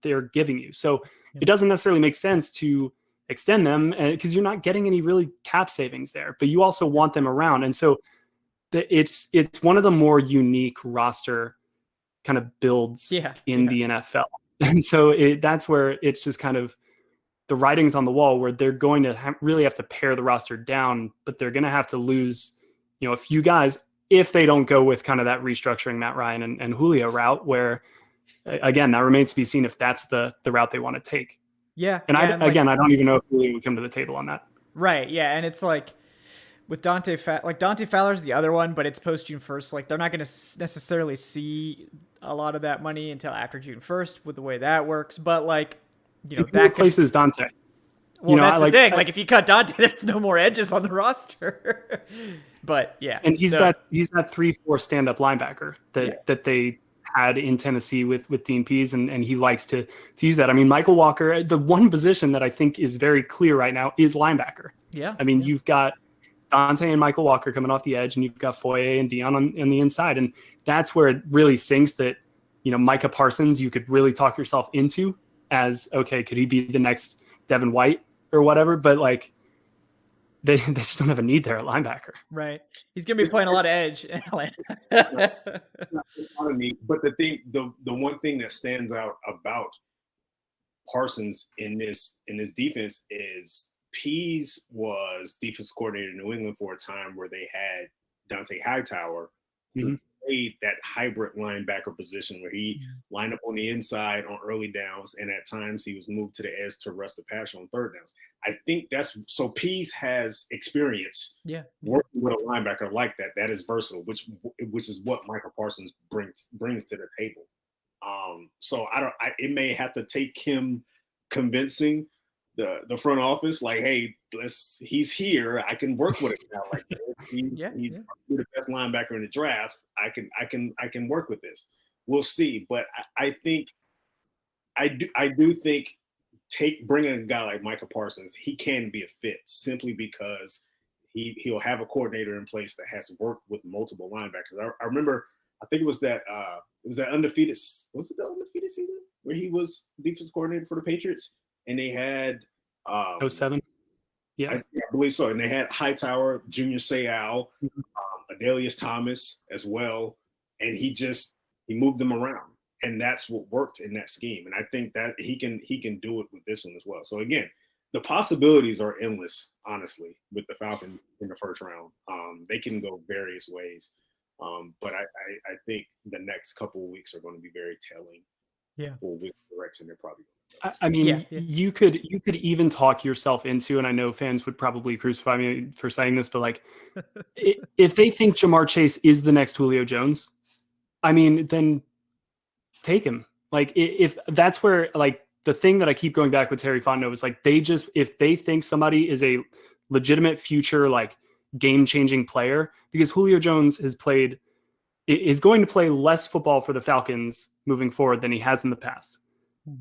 Speaker 4: they're giving you. So it doesn't necessarily make sense to extend them, because you're not getting any really cap savings there, but you also want them around. And so it's one of the more unique roster kind of builds in the NFL. And so that's where it's just kind of the writing's on the wall, where they're going to really have to pare the roster down, but they're going to have to lose, a few guys if they don't go with kind of that restructuring Matt Ryan and Julio route, where, again, that remains to be seen if that's the route they want to take.
Speaker 1: Yeah.
Speaker 4: And I don't even know if Julio would come to the table on that.
Speaker 1: Right. Yeah. And it's like with Dante Fowler's the other one, but it's post June 1st. Like, they're not going to necessarily see a lot of that money until after June 1st with the way that works. But like,
Speaker 4: that replaces Dante.
Speaker 1: Well, that's the thing. Like, if you cut Dante, there's no more edges on the roster. But yeah.
Speaker 4: And he's that 3-4 stand-up linebacker that they had in Tennessee with Dean Pease, and he likes to use that. I mean, Michael Walker, the one position that I think is very clear right now is linebacker.
Speaker 1: Yeah.
Speaker 4: I mean, you've got Dante and Michael Walker coming off the edge, and you've got Foye and Dion on the inside. And that's where it really stinks that, Micah Parsons, you could really talk yourself into as, okay, could he be the next Devin White or whatever? But like, they just don't have a need there at linebacker.
Speaker 1: Right. He's going to be playing a lot of edge in Atlanta.
Speaker 2: It's not a need, but the one thing that stands out about Parsons in this defense is Pease was defense coordinator in New England for a time where they had Dante Hightower, who played that hybrid linebacker position where he lined up on the inside on early downs, and at times he was moved to the edge to arrest the passer on third downs. I think so Pease has experience working with a linebacker like that. That is versatile, which is what Michael Parsons brings to the table. So it may have to take him convincing the front office, like, hey, he's here. I can work with it now. Like, he's the best linebacker in the draft. I can work with this. We'll see. But I do think bringing a guy like Michael Parsons, he can be a fit simply because he'll have a coordinator in place that has worked with multiple linebackers. I remember, I think it was that undefeated. Was it the undefeated season where he was defense coordinator for the Patriots? And they had
Speaker 4: 07. Yeah,
Speaker 2: I believe so. And they had Hightower, Junior Sewell, Adelius Thomas as well. And he moved them around. And that's what worked in that scheme. And I think that he can do it with this one as well. So again, the possibilities are endless, honestly, with the Falcons in the first round. They can go various ways. But I think the next couple of weeks are going to be very telling for which direction they're probably going.
Speaker 4: I mean, you could even talk yourself into, and I know fans would probably crucify me for saying this, but like, if they think Jamar Chase is the next Julio Jones, I mean, then take him. Like, if that's where, like, the thing that I keep going back with Terry Fontenot is like, if they think somebody is a legitimate future, like, game-changing player, because Julio Jones has played is going to play less football for the Falcons moving forward than he has in the past.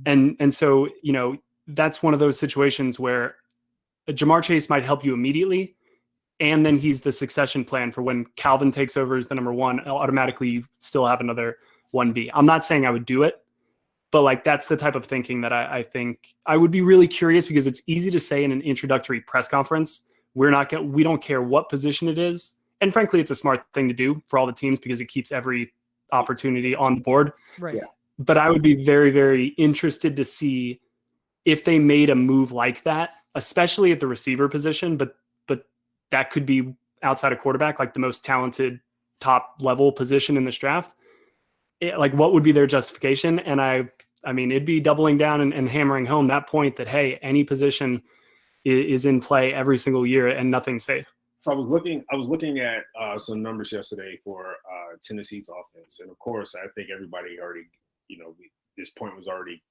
Speaker 4: And so, that's one of those situations where Ja'Marr Chase might help you immediately, and then he's the succession plan for when Calvin takes over as the number one. Automatically, you still have another 1B. I'm not saying I would do it, but like that's the type of thinking that I think I would be really curious, because it's easy to say in an introductory press conference, we don't care what position it is. And frankly, it's a smart thing to do for all the teams because it keeps every opportunity on the board.
Speaker 1: Right.
Speaker 2: Yeah.
Speaker 4: But I would be very, very interested to see if they made a move like that, especially at the receiver position, but that could be outside of quarterback, like the most talented top level position in this draft. Like what would be their justification? And I mean, it'd be doubling down and hammering home that point that, hey, any position is in play every single year and nothing's safe.
Speaker 2: So I was looking at some numbers yesterday for Tennessee's offense, and of course, I think everybody already, this point was already,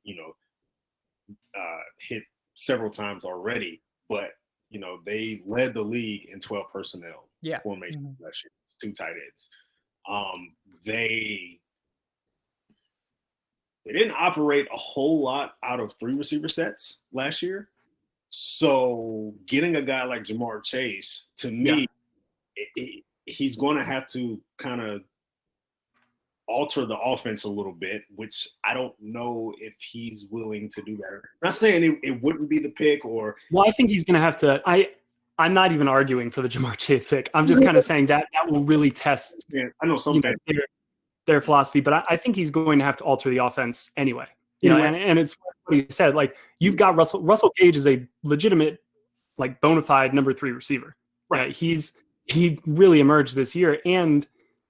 Speaker 2: hit several times already. But they led the league in 12 personnel formation last year, 2 tight ends. They didn't operate a whole lot out of 3 receiver sets last year. So getting a guy like Ja'Marr Chase, to me, he's going to have to kind of alter the offense a little bit, which I don't know if he's willing to do that. I'm not saying it wouldn't be the pick or.
Speaker 4: Well, I think he's going to have to. I'm not even arguing for the Ja'Marr Chase pick. I'm just kind of saying that will really test.
Speaker 2: Yeah, I know some
Speaker 4: their philosophy, but I think he's going to have to alter the offense anyway. And it's what he said. Like you've got Russell Gage is a legitimate, like bona fide number 3 receiver. Right? He really emerged this year, and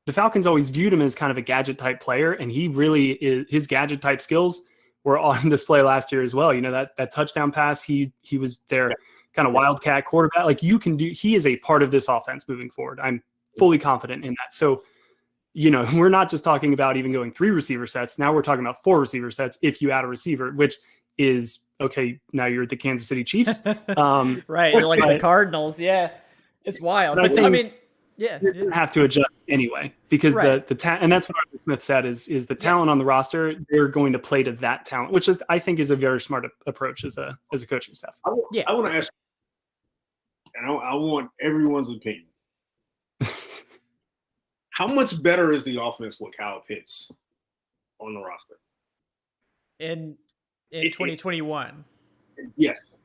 Speaker 4: the Falcons always viewed him as kind of a gadget type player, and he really is. His gadget type skills were on display last year as well. That touchdown pass, he was their kind of wildcat quarterback. Like he is a part of this offense moving forward. I'm fully confident in that. So, we're not just talking about even going 3 receiver sets. Now we're talking about 4 receiver sets if you add a receiver, which is okay. Now you're the Kansas City Chiefs.
Speaker 1: Right. You're like the Cardinals. Yeah. It's wild. But I mean, yeah,
Speaker 4: you have to adjust anyway because the talent, and that's what Arthur Smith said is the talent on the roster. They're going to play to that talent, which I think is a very smart approach as a coaching staff.
Speaker 2: I want to ask, and I want everyone's opinion. How much better is the offense with Kyle Pitts on the roster
Speaker 1: in 2021?
Speaker 2: Yes,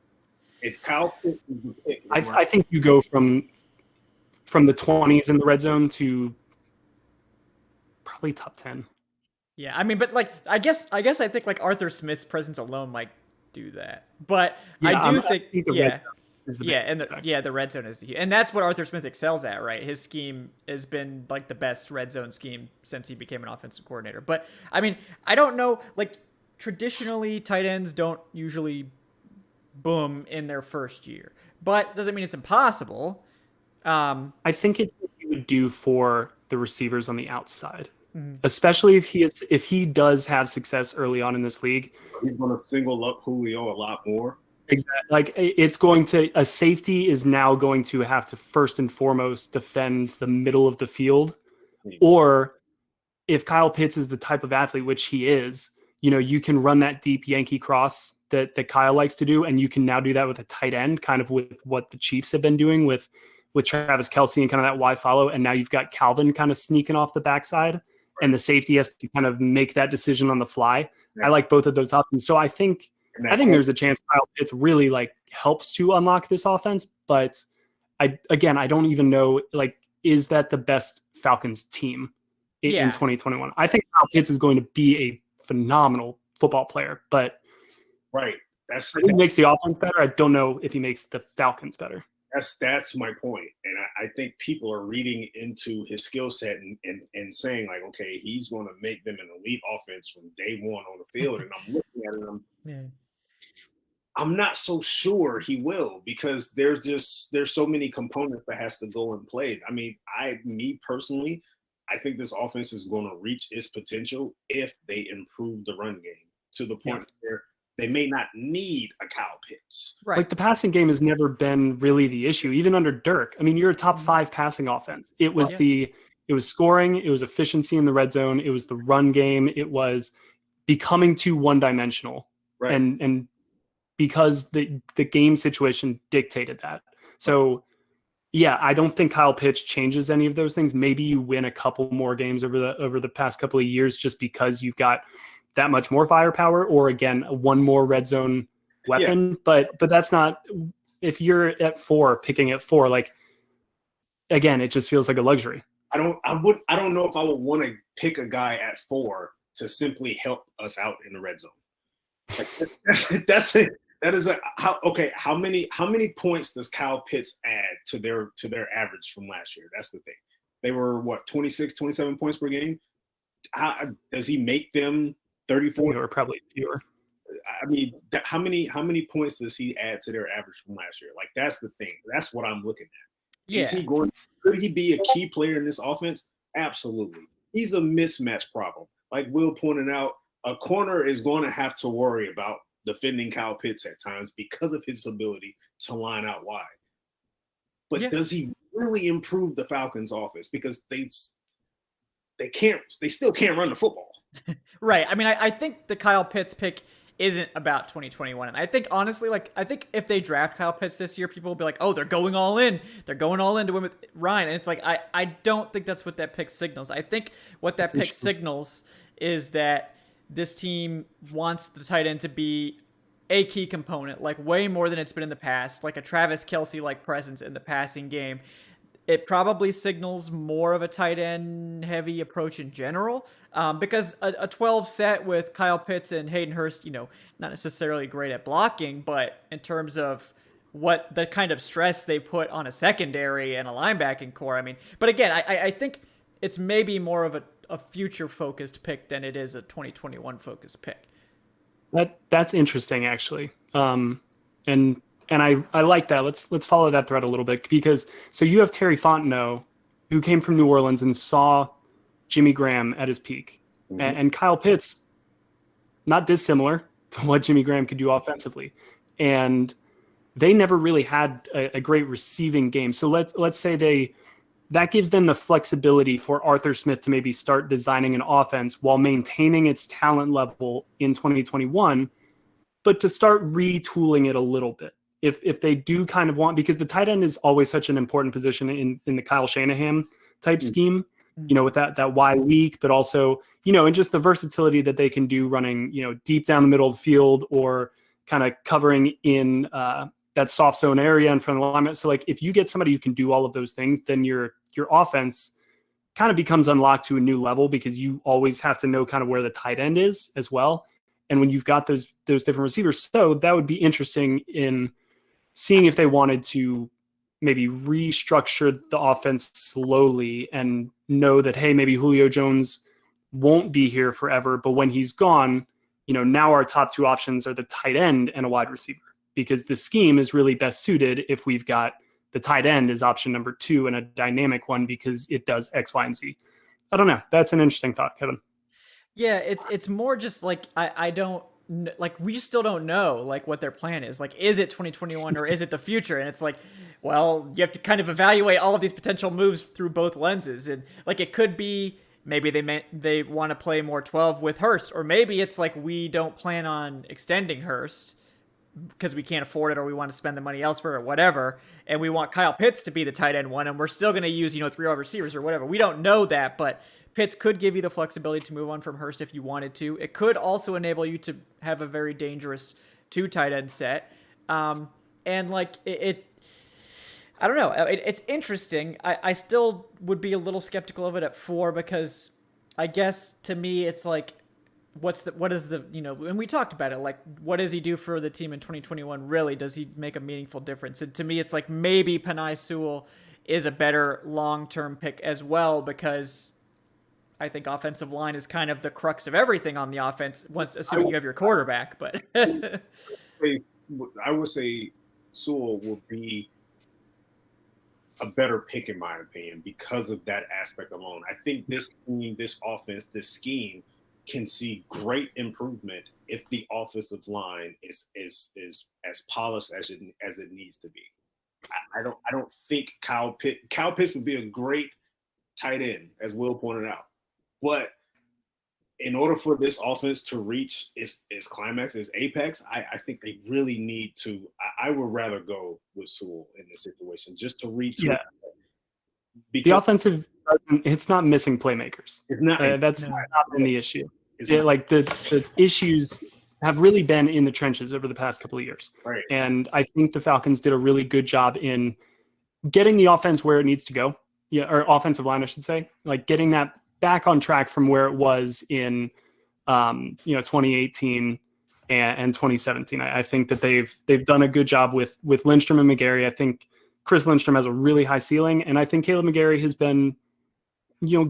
Speaker 2: if Kyle Pitts is the pick,
Speaker 4: I think you go from the 20s in the red zone to probably top 10.
Speaker 1: Yeah, I mean, but like, I guess I think like Arthur Smith's presence alone might do that. But I think the red zone is and that's what Arthur Smith excels at, right? His scheme has been like the best red zone scheme since he became an offensive coordinator. But I mean, I don't know, like traditionally tight ends don't usually boom in their first year, but doesn't mean it's impossible.
Speaker 4: I think it's what he would do for the receivers on the outside, especially if he does have success early on in this league.
Speaker 2: He's going to single up Julio a lot more.
Speaker 4: Exactly. Like a safety is now going to have to first and foremost defend the middle of the field, or if Kyle Pitts is the type of athlete, which he is, you can run that deep Yankee cross that Kyle likes to do, and you can now do that with a tight end, kind of with what the Chiefs have been doing with Travis Kelce and kind of that Y follow. And now you've got Calvin kind of sneaking off the backside and the safety has to kind of make that decision on the fly. Yeah. I like both of those options. So I think there's a chance Kyle Pitts really like helps to unlock this offense, but I don't even know, like, is that the best Falcons team in 2021? I think Kyle Pitts is going to be a phenomenal football player, but he makes the offense better. I don't know if he makes the Falcons better.
Speaker 2: That's my point. And I think people are reading into his skill set and saying like, okay, he's going to make them an elite offense from day one on the field. And I'm looking at him. I'm not so sure he will, because there's so many components that has to go in play. I mean, me personally, I think this offense is going to reach its potential if they improve the run game to the point where they may not need a Kyle Pitts.
Speaker 4: Right. Like the passing game has never been really the issue, even under Dirk. I mean, you're a top 5 passing offense. It was the It was scoring. It was efficiency in the red zone. It was the run game. It was becoming too one-dimensional.
Speaker 2: Right.
Speaker 4: And because the game situation dictated that. So yeah, I don't think Kyle Pitts changes any of those things. Maybe you win a couple more games over the past couple of years just because you've got that much more firepower, or again, one more red zone weapon. Yeah. But that's not, if you're at 4, picking at 4, like, again, it just feels like a luxury.
Speaker 2: I don't know if I would want to pick a guy at 4 to simply help us out in the red zone. Like, that's it. That is how many points does Kyle Pitts add to their average from last year? That's the thing. They were 26, 27 points per game. How does he make them 34?
Speaker 4: Or probably fewer.
Speaker 2: I mean, how many points does he add to their average from last year? Like, that's the thing. That's what I'm looking at.
Speaker 1: Yeah.
Speaker 2: Could he be a key player in this offense? Absolutely. He's a mismatch problem. Like Will pointed out, a corner is going to have to worry about defending Kyle Pitts at times because of his ability to line out wide. But does he really improve the Falcons' offense? Because they still can't run the football.
Speaker 1: Right. I mean, I think the Kyle Pitts pick isn't about 2021. And I think, honestly, I think if they draft Kyle Pitts this year, people will be like, oh, they're going all in. They're going all in to win with Ryan. And it's like, I don't think that's what that pick signals. I think what that pick signals is that this team wants the tight end to be a key component, like way more than it's been in the past, like a Travis Kelce-like presence in the passing game. It probably signals more of a tight end heavy approach in general, because a 12 set with Kyle Pitts and Hayden Hurst, not necessarily great at blocking, but in terms of what the kind of stress they put on a secondary and a linebacking core, I mean, but again, I think it's maybe more of a future focused pick than it is a 2021 focused pick.
Speaker 4: That's interesting, actually. And I like that. Let's follow that thread a little bit, because so you have Terry Fontenot, who came from New Orleans and saw Jimmy Graham at his peak, and Kyle Pitts, not dissimilar to what Jimmy Graham could do offensively, and they never really had a great receiving game. So let's say that gives them the flexibility for Arthur Smith to maybe start designing an offense while maintaining its talent level in 2021, but to start retooling it a little bit. If they do kind of want, because the tight end is always such an important position in the Kyle Shanahan type scheme, with that wide weak, but also, and just the versatility that they can do running, deep down the middle of the field, or kind of covering in that soft zone area in front of the alignment. So like, if you get somebody who can do all of those things, then your offense kind of becomes unlocked to a new level, because you always have to know kind of where the tight end is as well. And when you've got those different receivers, so that would be interesting in seeing if they wanted to maybe restructure the offense slowly and know that, hey, maybe Julio Jones won't be here forever, but when he's gone, now our top 2 options are the tight end and a wide receiver, because the scheme is really best suited if we've got the tight end as option number 2 and a dynamic one, because it does X, Y, and Z. I don't know. That's an interesting thought, Kevin.
Speaker 1: Yeah, it's more just like, I don't, like, we still don't know, like, what their plan is. Like, is it 2021 or is it the future? And it's like, well, you have to kind of evaluate all of these potential moves through both lenses. And like, it could be maybe they want to play more 12 with Hurst, or maybe it's like, we don't plan on extending Hurst because we can't afford it, or we want to spend the money elsewhere, or whatever, and we want Kyle Pitts to be the tight end one, and we're still going to use 3 wide receivers or whatever. We don't know that, but Pitts could give you the flexibility to move on from Hurst if you wanted to. It could also enable you to have a very dangerous 2 tight end set. And like I don't know. It's interesting. I still would be a little skeptical of it at 4, because I guess to me it's like, what is the, and we talked about it, like, what does he do for the team in 2021? Really, does he make a meaningful difference? And to me, it's like, maybe Penei Sewell is a better long-term pick as well, because I think offensive line is kind of the crux of everything on the offense, assuming you have your quarterback. But
Speaker 2: I would say Sewell will be a better pick, in my opinion, because of that aspect alone. I think this team, this offense, this scheme can see great improvement if the offensive line is as polished as it needs to be. I don't think Kyle Pitts would be a great tight end, as Will pointed out. But in order for this offense to reach its climax, its apex, I think they really need to. I would rather go with Sewell in this situation just to reach.
Speaker 4: Yeah. The offensive, it's not missing playmakers.
Speaker 2: It's not.
Speaker 4: That's not been the issue. Like the issues have really been in the trenches over the past couple of years.
Speaker 2: Right.
Speaker 4: And I think the Falcons did a really good job in getting the offense where it needs to go. Yeah, or offensive line, I should say. Like getting that back on track from where it was in 2018 and 2017. I think that they've done a good job with Lindstrom and McGarry. I think Chris Lindstrom has a really high ceiling, and I think Caleb McGarry has been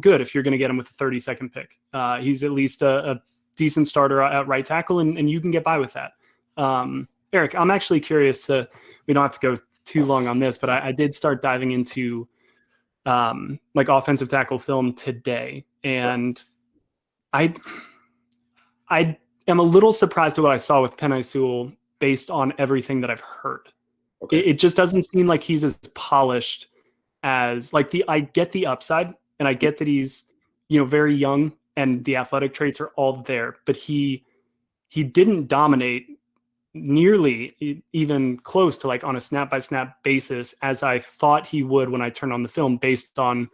Speaker 4: good if you're going to get him with a 32nd pick. He's at least a decent starter at right tackle, and you can get by with that. Eric, I'm actually curious we don't have to go too long on this, but I did start diving into like offensive tackle film today. And I am a little surprised at what I saw with Penei Sewell based on everything that I've heard. Okay. It just doesn't seem like he's as polished as I get the upside and I get that he's, very young and the athletic traits are all there, but he didn't dominate nearly even close to like on a snap by snap basis as I thought he would when I turned on the film, based on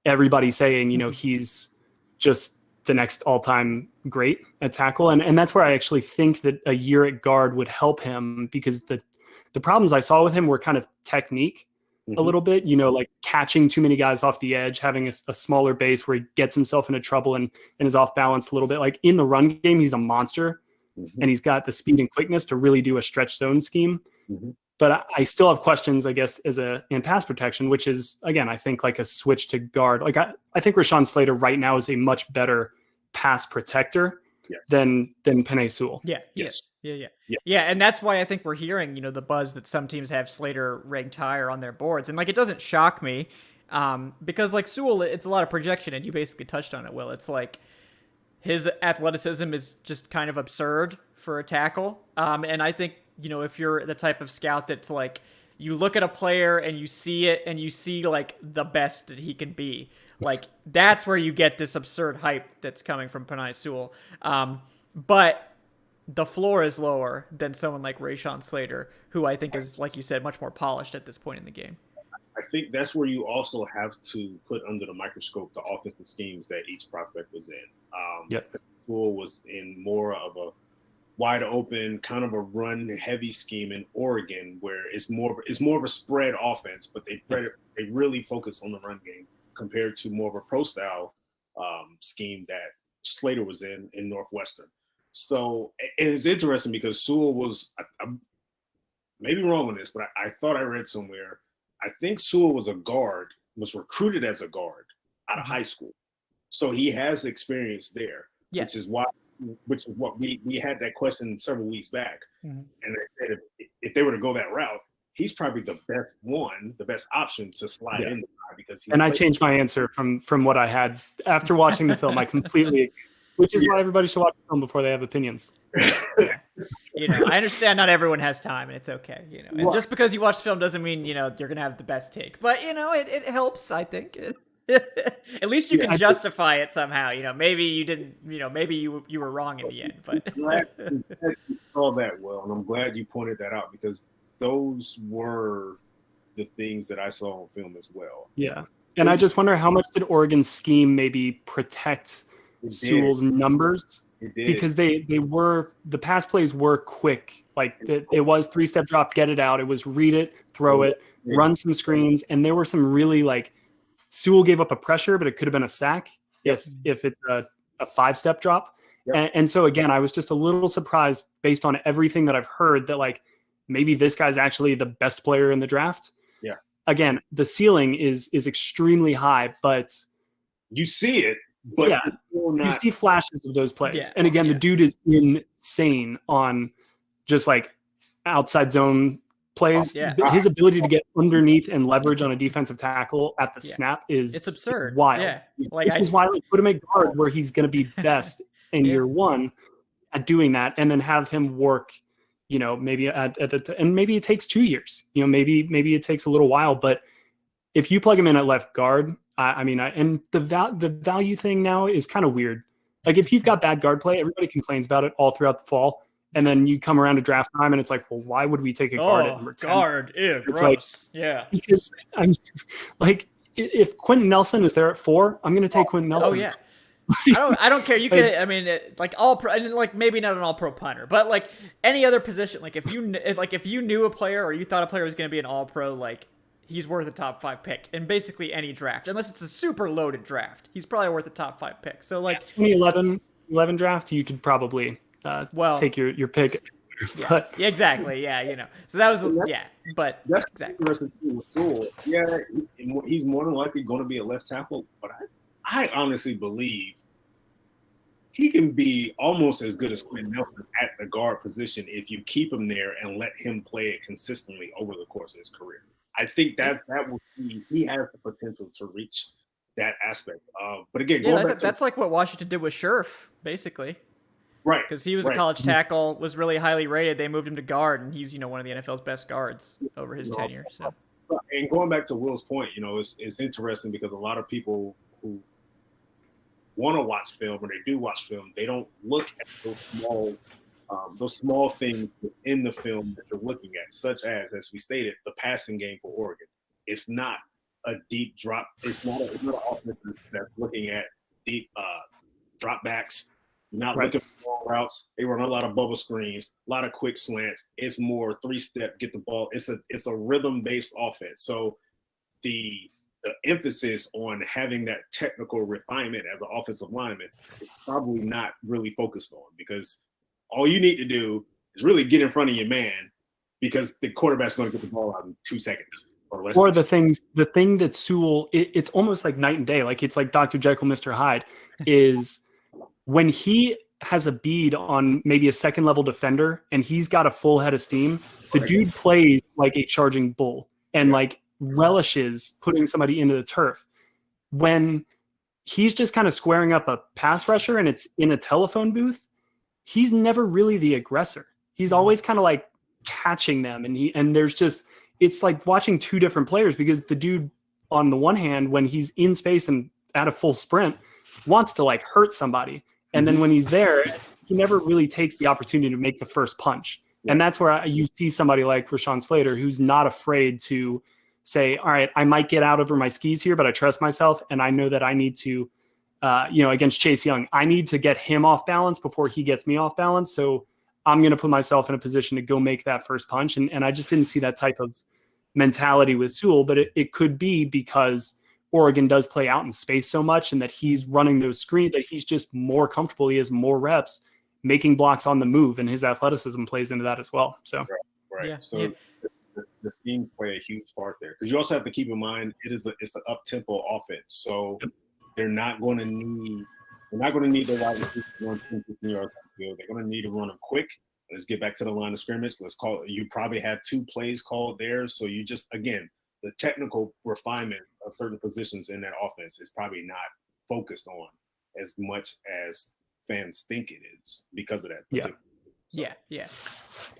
Speaker 4: everybody saying, he's just the next all-time great at tackle. And that's where I actually think that a year at guard would help him, because the problems I saw with him were kind of technique a little bit, like catching too many guys off the edge, having a smaller base where he gets himself into trouble and is off balance a little bit. Like in the run game, he's a monster. And he's got the speed and quickness to really do a stretch zone scheme. But I still have questions, I guess, in pass protection, which is, again, I think like a switch to guard. Like I think Rashawn Slater right now is a much better pass protector than Penei Sewell.
Speaker 1: Yeah. Yes. Yeah. And that's why I think we're hearing, the buzz that some teams have Slater ranked higher on their boards. And like, it doesn't shock me because like Sewell, it's a lot of projection, and you basically touched on it, Will. It's like, his athleticism is just kind of absurd for a tackle. And I think, if you're the type of scout that's like, you look at a player and you see it and you see like the best that he can be, like that's where you get this absurd hype that's coming from Penei Sewell. But the floor is lower than someone like Rashawn Slater, who I think is, like you said, much more polished at this point in the game.
Speaker 2: I think that's where you also have to put under the microscope the offensive schemes that each prospect was in. Sewell was in more of a wide open, kind of a run heavy scheme in Oregon, where it's more of a spread offense, but they really focus on the run game compared to more of a pro style scheme that Slater was in Northwestern. So, and it's interesting because Sewell was, I may be wrong on this, but I thought I read somewhere, I think Sewell was recruited as a guard out of high school. So he has experience there, which is what we had that question several weeks back. And I said, if they were to go that route, he's probably the best option to slide in because
Speaker 4: I changed my answer from what I had after watching the film. I completely, which is why everybody should watch the film before they have opinions.
Speaker 1: I understand not everyone has time, and it's okay. And just because you watch the film doesn't mean you're gonna have the best take. But it helps. I think at least you can justify it somehow. Maybe you didn't. Maybe you were wrong in the end. But
Speaker 2: I'm glad you saw that, Will, and I'm glad you pointed that out, because those were the things that I saw on film as well.
Speaker 4: Yeah, and I just wonder how much did Oregon's scheme maybe protect Sewell's numbers, because the pass plays were quick. Like it was 3-step drop, get it out. It was read it, throw it, run some screens. And there were some really like Sewell gave up a pressure, but it could have been a sack if it's a 5-step drop. And so again, I was just a little surprised based on everything that I've heard that like maybe this guy's actually the best player in the draft.
Speaker 2: Yeah.
Speaker 4: Again, the ceiling is extremely high, but
Speaker 2: you see it. But
Speaker 4: you see flashes of those plays. And again, the dude is insane on just like outside zone plays. His ability to get underneath and leverage on a defensive tackle at the snap it's
Speaker 1: absurd.
Speaker 4: Wild.
Speaker 1: Yeah.
Speaker 4: Which is why we put him at guard, where he's going to be best in year one at doing that, and then have him work, maybe and maybe it takes 2 years, maybe it takes a little while, but if you plug him in at left guard And the value thing now is kind of weird. Like if you've got bad guard play, everybody complains about it all throughout the fall. And then you come around to draft time and it's like, well, why would we take a guard at number 10?
Speaker 1: Guard, ew,
Speaker 4: It's
Speaker 1: gross. Yeah.
Speaker 4: Because I'm like, if Quentin Nelson is there at 4, I'm going to take Quentin Nelson.
Speaker 1: Oh yeah. I don't care. You can, I mean, like all pro, and like maybe not an all pro punter, but like any other position, like if you knew a player or you thought a player was going to be an all pro, like he's worth a top 5 pick in basically any draft, unless it's a super loaded draft. He's probably worth a top 5 pick. So like
Speaker 4: 2011 draft, you could probably take your pick.
Speaker 1: Yeah,
Speaker 4: But
Speaker 1: exactly. Yeah, So that was but
Speaker 2: that's
Speaker 1: exactly.
Speaker 2: interesting with Sewell. Yeah, he's more than likely going to be a left tackle, but I honestly believe he can be almost as good as Quentin Nelson at the guard position if you keep him there and let him play it consistently over the course of his career. I think that will he has the potential to reach that aspect. But again,
Speaker 1: that's like what Washington did with Scherf, basically.
Speaker 2: Right.
Speaker 1: Because he was a college tackle, was really highly rated. They moved him to guard, and he's one of the NFL's best guards over his tenure. So.
Speaker 2: And going back to Will's point, it's interesting because a lot of people who want to watch film, or they do watch film, they don't look at those small things in the film that you're looking at, such as we stated, the passing game for Oregon. It's not a deep drop. It's not an offense that's looking at deep drop backs. You're not looking for long routes. They run a lot of bubble screens, a lot of quick slants. It's more 3-step, get the ball. It's a rhythm-based offense. So the emphasis on having that technical refinement as an offensive lineman is probably not really focused on, because all you need to do is really get in front of your man, because the quarterback's going to get the ball out in 2 seconds or less.
Speaker 4: Or the thing that Sewell, it's almost like night and day. Like it's like Dr. Jekyll, Mr. Hyde, is when he has a bead on maybe a second level defender and he's got a full head of steam, the dude plays like a charging bull and like relishes putting somebody into the turf. When he's just kind of squaring up a pass rusher and it's in a telephone booth, he's never really the aggressor. He's always kind of like catching them, and there's just, it's like watching two different players, because the dude on the one hand, when he's in space and at a full sprint, wants to like hurt somebody. And then when he's there, he never really takes the opportunity to make the first punch. And that's where you see somebody like Rashawn Slater, who's not afraid to say, all right, I might get out over my skis here, but I trust myself. And I know that I need to, against Chase Young, I need to get him off balance before he gets me off balance. So I'm going to put myself in a position to go make that first punch. And I just didn't see that type of mentality with Sewell, but it could be because Oregon does play out in space so much, and that he's running those screens, that he's just more comfortable. He has more reps making blocks on the move, and his athleticism plays into that as well. So,
Speaker 2: right.
Speaker 1: Yeah.
Speaker 2: So the schemes play a huge part there, because you also have to keep in mind it's an up-tempo offense. So they're not going to need the wide receivers to run 10, 15 yards down the field. They're going to need to run them quick. Let's get back to the line of scrimmage. You probably have 2 plays called there. So you just, again, the technical refinement of certain positions in that offense is probably not focused on as much as fans think it is because of that.
Speaker 1: Yeah.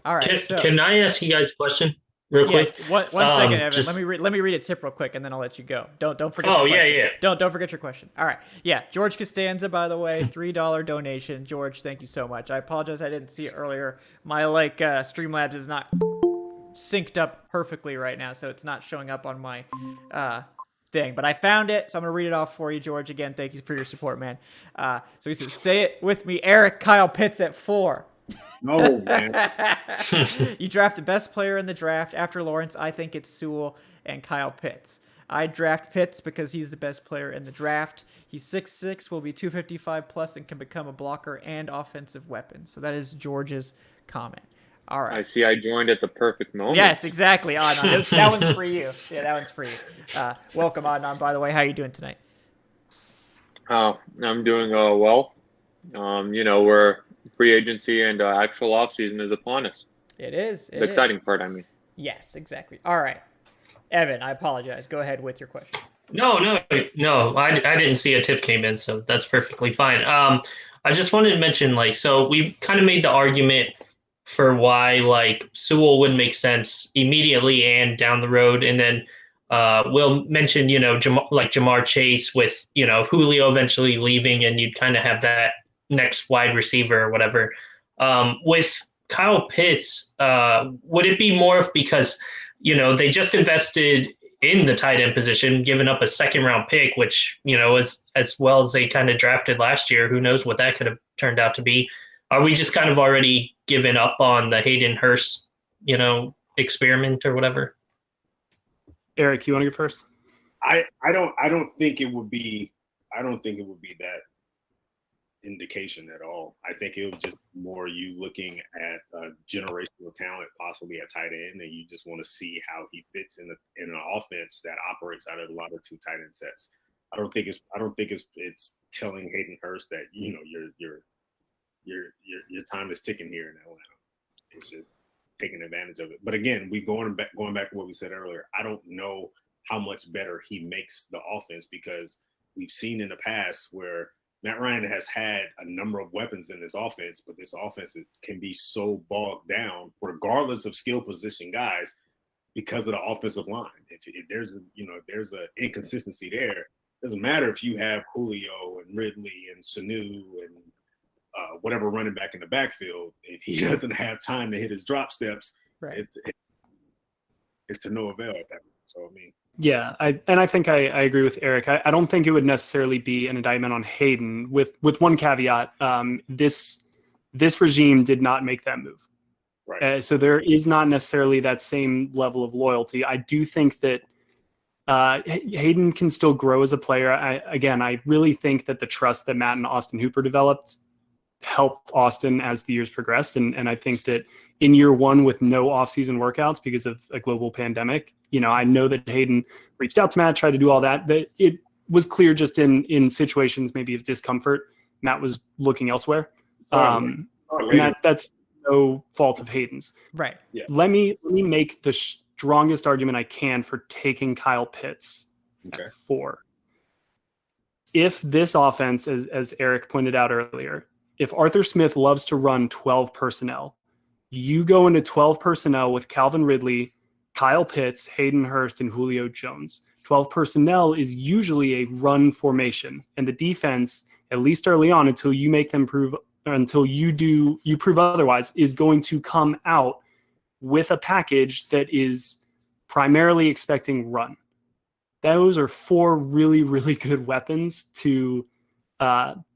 Speaker 1: All right.
Speaker 3: Can I ask you guys a question real quick?
Speaker 1: One second, Evan. Let me read a tip real quick, and then I'll let you go. Don't forget.
Speaker 3: Oh,
Speaker 1: your question.
Speaker 3: yeah.
Speaker 1: Don't forget your question. All right. Yeah. George Costanza, by the way, $3 donation. George, thank you so much. I apologize I didn't see it earlier. My Streamlabs is not synced up perfectly right now, so it's not showing up on my thing, but I found it, so I'm gonna read it off for you. George, again, thank you for your support, man. So he says, say it with me, Eric, Kyle Pitts at 4.
Speaker 2: No, man.
Speaker 1: You draft the best player in the draft after Lawrence. I think it's Sewell and Kyle Pitts. I draft Pitts because he's the best player in the draft. He's 6'6", will be 255 plus, and can become a blocker and offensive weapon. So that is George's comment. All right.
Speaker 5: I see I joined at the perfect moment.
Speaker 1: Yes, exactly, Adnan. That one's for you. Yeah, that one's for you. Welcome, Adnan, by the way. How are you doing tonight?
Speaker 5: I'm doing well. We're free agency and actual offseason is upon us.
Speaker 1: It is.
Speaker 5: The exciting part, I mean.
Speaker 1: Yes, exactly. All right. Evan, I apologize. Go ahead with your question.
Speaker 3: No. I didn't see a tip came in, so that's perfectly fine. I just wanted to mention, so we kind of made the argument for why Sewell wouldn't make sense immediately and down the road, and then Will mentioned, like Jamar Chase with, Julio eventually leaving, and you'd kind of have that next wide receiver or whatever. With Kyle Pitts, would it be more of because, they just invested in the tight end position, giving up a second-round pick, which, as well as they kind of drafted last year, who knows what that could have turned out to be. Are we just kind of already given up on the Hayden Hurst, experiment or whatever?
Speaker 4: Eric, you want to go first?
Speaker 2: I don't think it would be that indication at all. I think it would just be more you looking at generational talent, possibly at tight end, and you just want to see how he fits in an offense that operates out of a lot of two tight end sets. I don't think it's telling Hayden Hurst that your time is ticking here in Atlanta. It's just taking advantage of it. But again, going back to what we said earlier, I don't know how much better he makes the offense, because we've seen in the past where Matt Ryan has had a number of weapons in this offense, but this offense can be so bogged down, regardless of skill position guys, because of the offensive line. If there's an inconsistency there, it doesn't matter if you have Julio and Ridley and Sanu and whatever running back in the backfield. If he doesn't have time to hit his drop steps,
Speaker 1: right,
Speaker 2: it's to no avail at that point. So I mean.
Speaker 4: Yeah, I think I agree with Eric. I don't think it would necessarily be an indictment on Hayden, with one caveat. This regime did not make that move.
Speaker 2: Right.
Speaker 4: So there is not necessarily that same level of loyalty. I do think that Hayden can still grow as a player. I really think that the trust that Matt and Austin Hooper developed helped Austin as the years progressed. And I think that in year one, with no offseason workouts because of a global pandemic, I know that Hayden reached out to Matt, tried to do all that, but it was clear just in situations maybe of discomfort, Matt was looking elsewhere. And that's no fault of Hayden's.
Speaker 1: Right.
Speaker 2: Yeah.
Speaker 4: Let me make the strongest argument I can for taking Kyle Pitts at 4. If this offense, as Eric pointed out earlier, if Arthur Smith loves to run 12 personnel, you go into 12 personnel with Calvin Ridley, Kyle Pitts, Hayden Hurst, and Julio Jones. 12 personnel is usually a run formation, and the defense, at least early on, until you make them prove otherwise, is going to come out with a package that is primarily expecting run. Those are 4 really, really good weapons to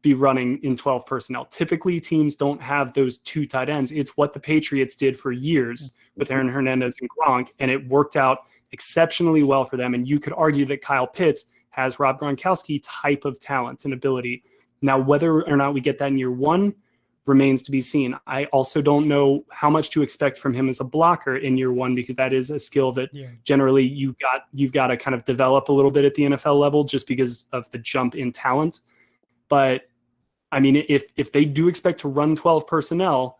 Speaker 4: be running in 12 personnel. Typically, teams don't have those 2 tight ends. It's what the Patriots did for years with Aaron Hernandez and Gronk, and it worked out exceptionally well for them. And you could argue that Kyle Pitts has Rob Gronkowski type of talent and ability. Now, whether or not we get that in year one remains to be seen. I also don't know how much to expect from him as a blocker in year one, because that is a skill that generally you've got to kind of develop a little bit at the NFL level just because of the jump in talent. But I mean, if they do expect to run 12 personnel,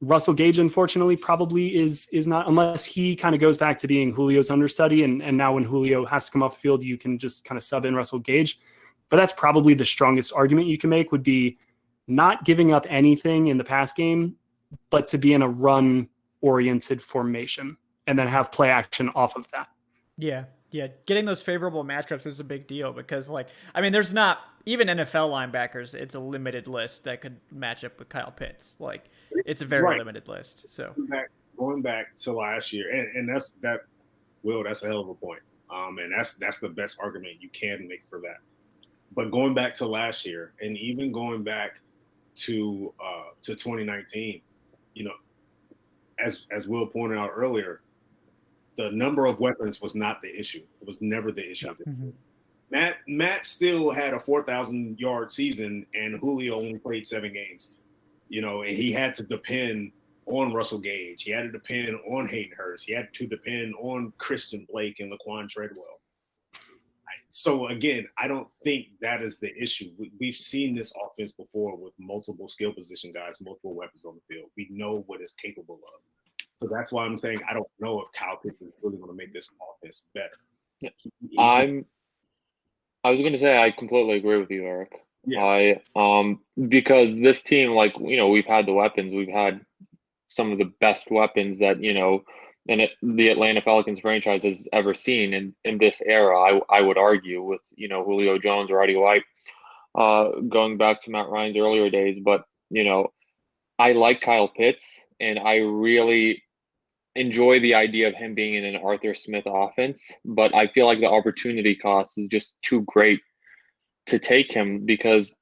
Speaker 4: Russell Gage, unfortunately, probably is not, unless he kind of goes back to being Julio's understudy. And now when Julio has to come off the field, you can just kind of sub in Russell Gage. But that's probably the strongest argument you can make, would be not giving up anything in the pass game, but to be in a run-oriented formation and then have play action off of that.
Speaker 1: Yeah. Getting those favorable matchups is a big deal because, there's not even NFL linebackers. It's a limited list that could match up with Kyle Pitts. It's a very limited list. So
Speaker 2: going back to last year, and that's a hell of a point. And that's the best argument you can make for that. But going back to last year, and even going back to 2019, as Will pointed out earlier, the number of weapons was not the issue. It was never the issue. Mm-hmm. Matt still had a 4,000-yard season, and Julio only played 7 games. And he had to depend on Russell Gage. He had to depend on Hayden Hurst. He had to depend on Christian Blake and Laquan Treadwell. So, again, I don't think that is the issue. We've seen this offense before with multiple skill position guys, multiple weapons on the field. We know what it's capable of. So that's why I'm saying I don't know if Kyle Pitts is really going to make this offense better.
Speaker 5: I was going to say I completely agree with you, Eric.
Speaker 2: Yeah.
Speaker 5: Because this team, we've had the weapons. We've had some of the best weapons that, the Atlanta Falcons franchise has ever seen in this era. I would argue with Julio Jones, Roddy White, going back to Matt Ryan's earlier days. But I like Kyle Pitts, and I really enjoy the idea of him being in an Arthur Smith offense. But I feel like the opportunity cost is just too great to take him, because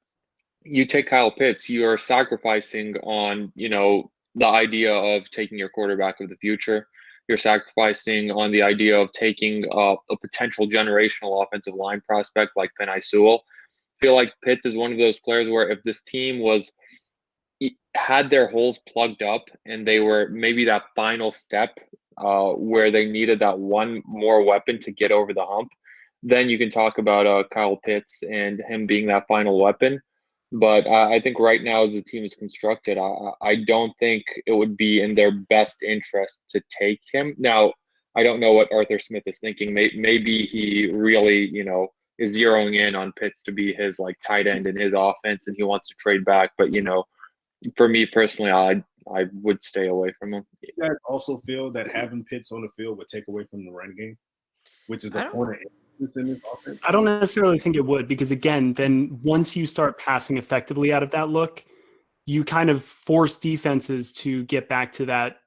Speaker 5: you take Kyle Pitts, you are sacrificing on the idea of taking your quarterback of the future. You're sacrificing on the idea of taking a potential generational offensive line prospect like Penei Sewell. I feel like Pitts is one of those players where if this team had their holes plugged up and they were maybe that final step where they needed that one more weapon to get over the hump, then you can talk about Kyle Pitts and him being that final weapon. But I think right now, as the team is constructed, I don't think it would be in their best interest to take him. Now, I don't know what Arthur Smith is thinking. Maybe he really, is zeroing in on Pitts to be his tight end in his offense, and he wants to trade back. But for me personally, I would stay away from him.
Speaker 2: You guys also feel that having Pitts on the field would take away from the run game, which is the point of in this offense?
Speaker 4: I don't necessarily think it would, because again, then once you start passing effectively out of that look, you kind of force defenses to get back to that,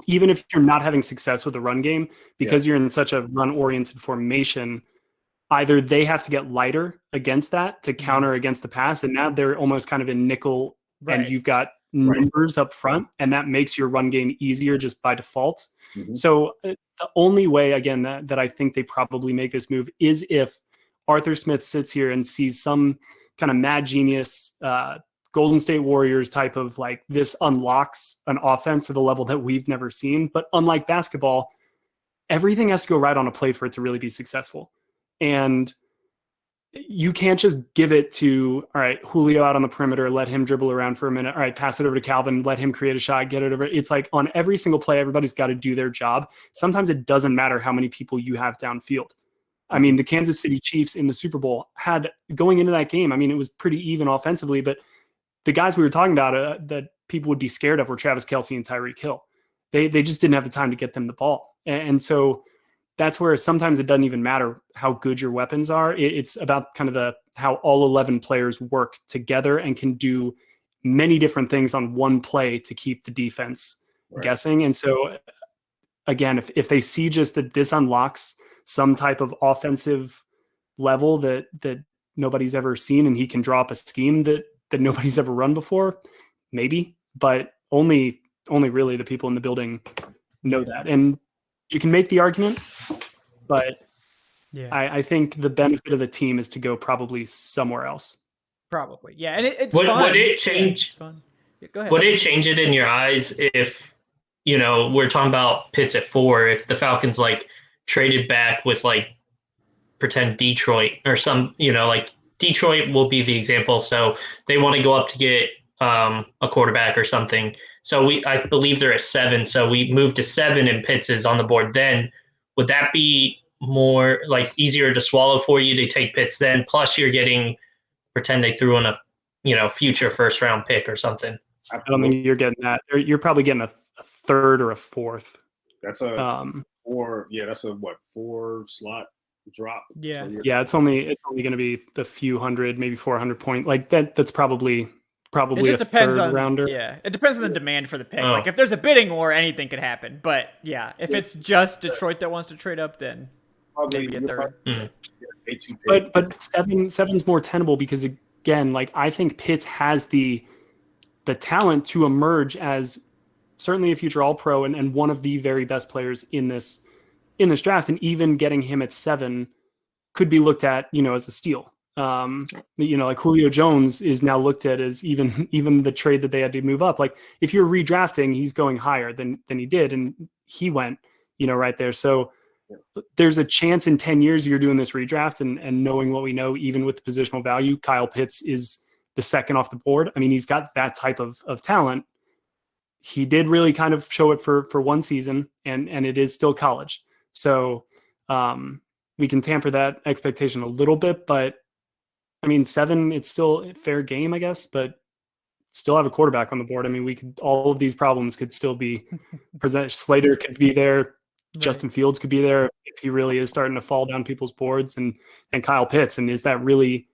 Speaker 4: even if you're not having success with the run game, because you're in such a run-oriented formation, either they have to get lighter against that to counter against the pass, and now they're almost kind of in nickel, and you've got numbers up front, and that makes your run game easier just by default. So the only way, again, that I think they probably make this move is if Arthur Smith sits here and sees some kind of mad genius Golden State Warriors type of this unlocks an offense to the level that we've never seen. But unlike basketball, everything has to go right on a play for it to really be successful. And you can't just give it to, all right, Julio out on the perimeter, let him dribble around for a minute. All right, pass it over to Calvin, let him create a shot, get it over. It's on every single play, everybody's got to do their job. Sometimes it doesn't matter how many people you have downfield. I mean, the Kansas City Chiefs in the Super Bowl had, going into that game, I mean, it was pretty even offensively, but the guys we were talking about that people would be scared of were Travis Kelce and Tyreek Hill. They just didn't have the time to get them the ball. And so that's where sometimes it doesn't even matter how good your weapons are. It's about kind of how all 11 players work together and can do many different things on one play to keep the defense guessing. And so, again, if they see just that this unlocks some type of offensive level that nobody's ever seen, and he can draw up a scheme that nobody's ever run before, maybe. But only really the people in the building know that. And you can make the argument, but I think the benefit of the team is to go probably somewhere else.
Speaker 1: Probably, yeah. And it's fun.
Speaker 3: Would it change?
Speaker 1: Go ahead.
Speaker 3: Would it change it in your eyes if we're talking about Pitts at 4? If the Falcons traded back with pretend Detroit or some Detroit will be the example. So they want to go up to get a quarterback or something. So I believe they're at 7. So we moved to 7 and Pitts is on the board. Then would that be more easier to swallow for you to take Pitts then? Plus you're getting, pretend they threw in a future first round pick or something.
Speaker 4: I don't think you're getting that. You're probably getting a 3rd or a 4th.
Speaker 2: That's a 4. Yeah, that's a 4 slot drop.
Speaker 1: Yeah.
Speaker 2: So
Speaker 4: it's only going to be the few hundred, maybe 400 point. That's probably
Speaker 1: it just
Speaker 4: a
Speaker 1: depends
Speaker 4: 3rd
Speaker 1: on
Speaker 4: rounder.
Speaker 1: Yeah, it depends on the demand for the pick. If there's a bidding war, anything could happen. But yeah, if it's just Detroit that wants to trade up, then maybe a 3rd.
Speaker 4: But seven's more tenable because, again, I think Pitts has the talent to emerge as certainly a future All-Pro and one of the very best players in this draft. And even getting him at 7 could be looked at, as a steal. Julio Jones is now looked at as even the trade that they had to move up. If you're redrafting, he's going higher than he did, and he went, right there. So there's a chance in 10 years you're doing this redraft and knowing what we know, even with the positional value, Kyle Pitts is the 2nd off the board. I mean, he's got that type of talent. He did really kind of show it for one season, and it is still college. So we can tamper that expectation a little bit, but I mean, 7, it's still a fair game, I guess, but still have a quarterback on the board. I mean, all of these problems could still be presented. Slater could be there. Justin Fields could be there if he really is starting to fall down people's boards, and Kyle Pitts. And is that really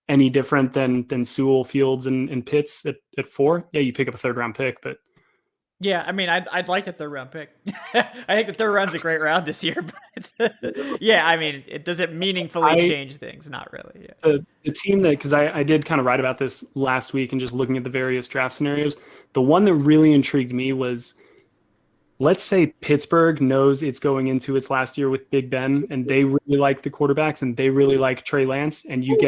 Speaker 4: any different than Sewell, Fields, and Pitts at 4? Yeah, you pick up a 3rd-round pick, but
Speaker 1: yeah, I mean, I'd like the 3rd-round pick. I think the 3rd round's a great round this year, but yeah, I mean, does it meaningfully change things? Not really. Yeah.
Speaker 4: The team that, because I did kind of write about this last week and just looking at the various draft scenarios, the one that really intrigued me was, let's say Pittsburgh knows it's going into its last year with Big Ben, and they really like the quarterbacks, and they really like Trey Lance, and you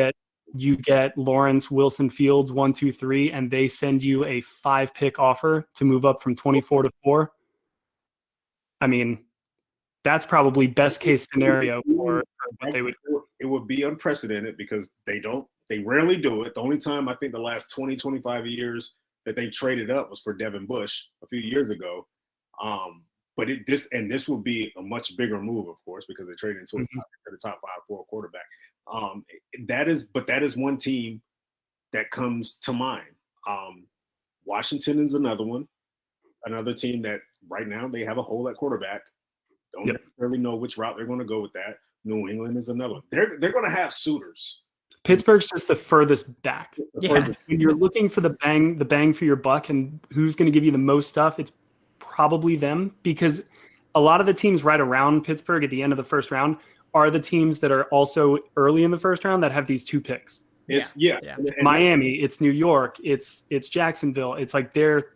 Speaker 4: get Lawrence, Wilson, Fields, 1, 2, 3, and they send you a 5-pick offer to move up from 24 to 4. I mean, that's probably best case scenario for what they would.
Speaker 2: It would be unprecedented because they rarely do it. The only time I think the last 20, 25 years that they traded up was for Devin Bush a few years ago. But this will be a much bigger move, of course, because they traded into the top 5 for a quarterback. That is one team that comes to mind. Washington is another team that right now they have a hole at quarterback. Don't necessarily know which route they're going to go with that. New England is another one. They're going to have suitors.
Speaker 4: Pittsburgh's just the furthest back.
Speaker 1: Yeah.
Speaker 4: When you're looking for the bang for your buck and who's going to give you the most stuff, it's probably them, because a lot of the teams right around Pittsburgh at the end of the 1st round are the teams that are also early in the 1st round that have these 2 picks.
Speaker 2: It's
Speaker 4: Miami, it's New York, it's Jacksonville. It's like they're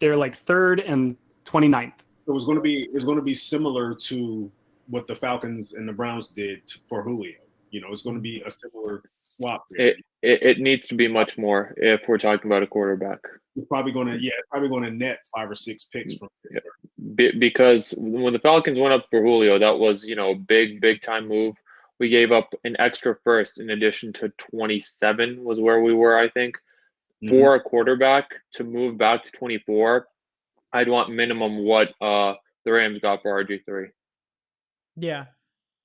Speaker 4: like 3rd and 29th.
Speaker 2: It was going to be similar to what the Falcons and the Browns did for Julio. It's going to be a similar swap.
Speaker 5: It needs to be much more if we're talking about a quarterback.
Speaker 2: It's probably going to net 5 or 6 picks from Pittsburgh.
Speaker 5: Because when the Falcons went up for Julio, that was big time move. We gave up an extra 1st in addition to 27 was where we were, I think, for a quarterback to move back to 24. I'd want minimum what the Rams got for RG3.
Speaker 1: Yeah.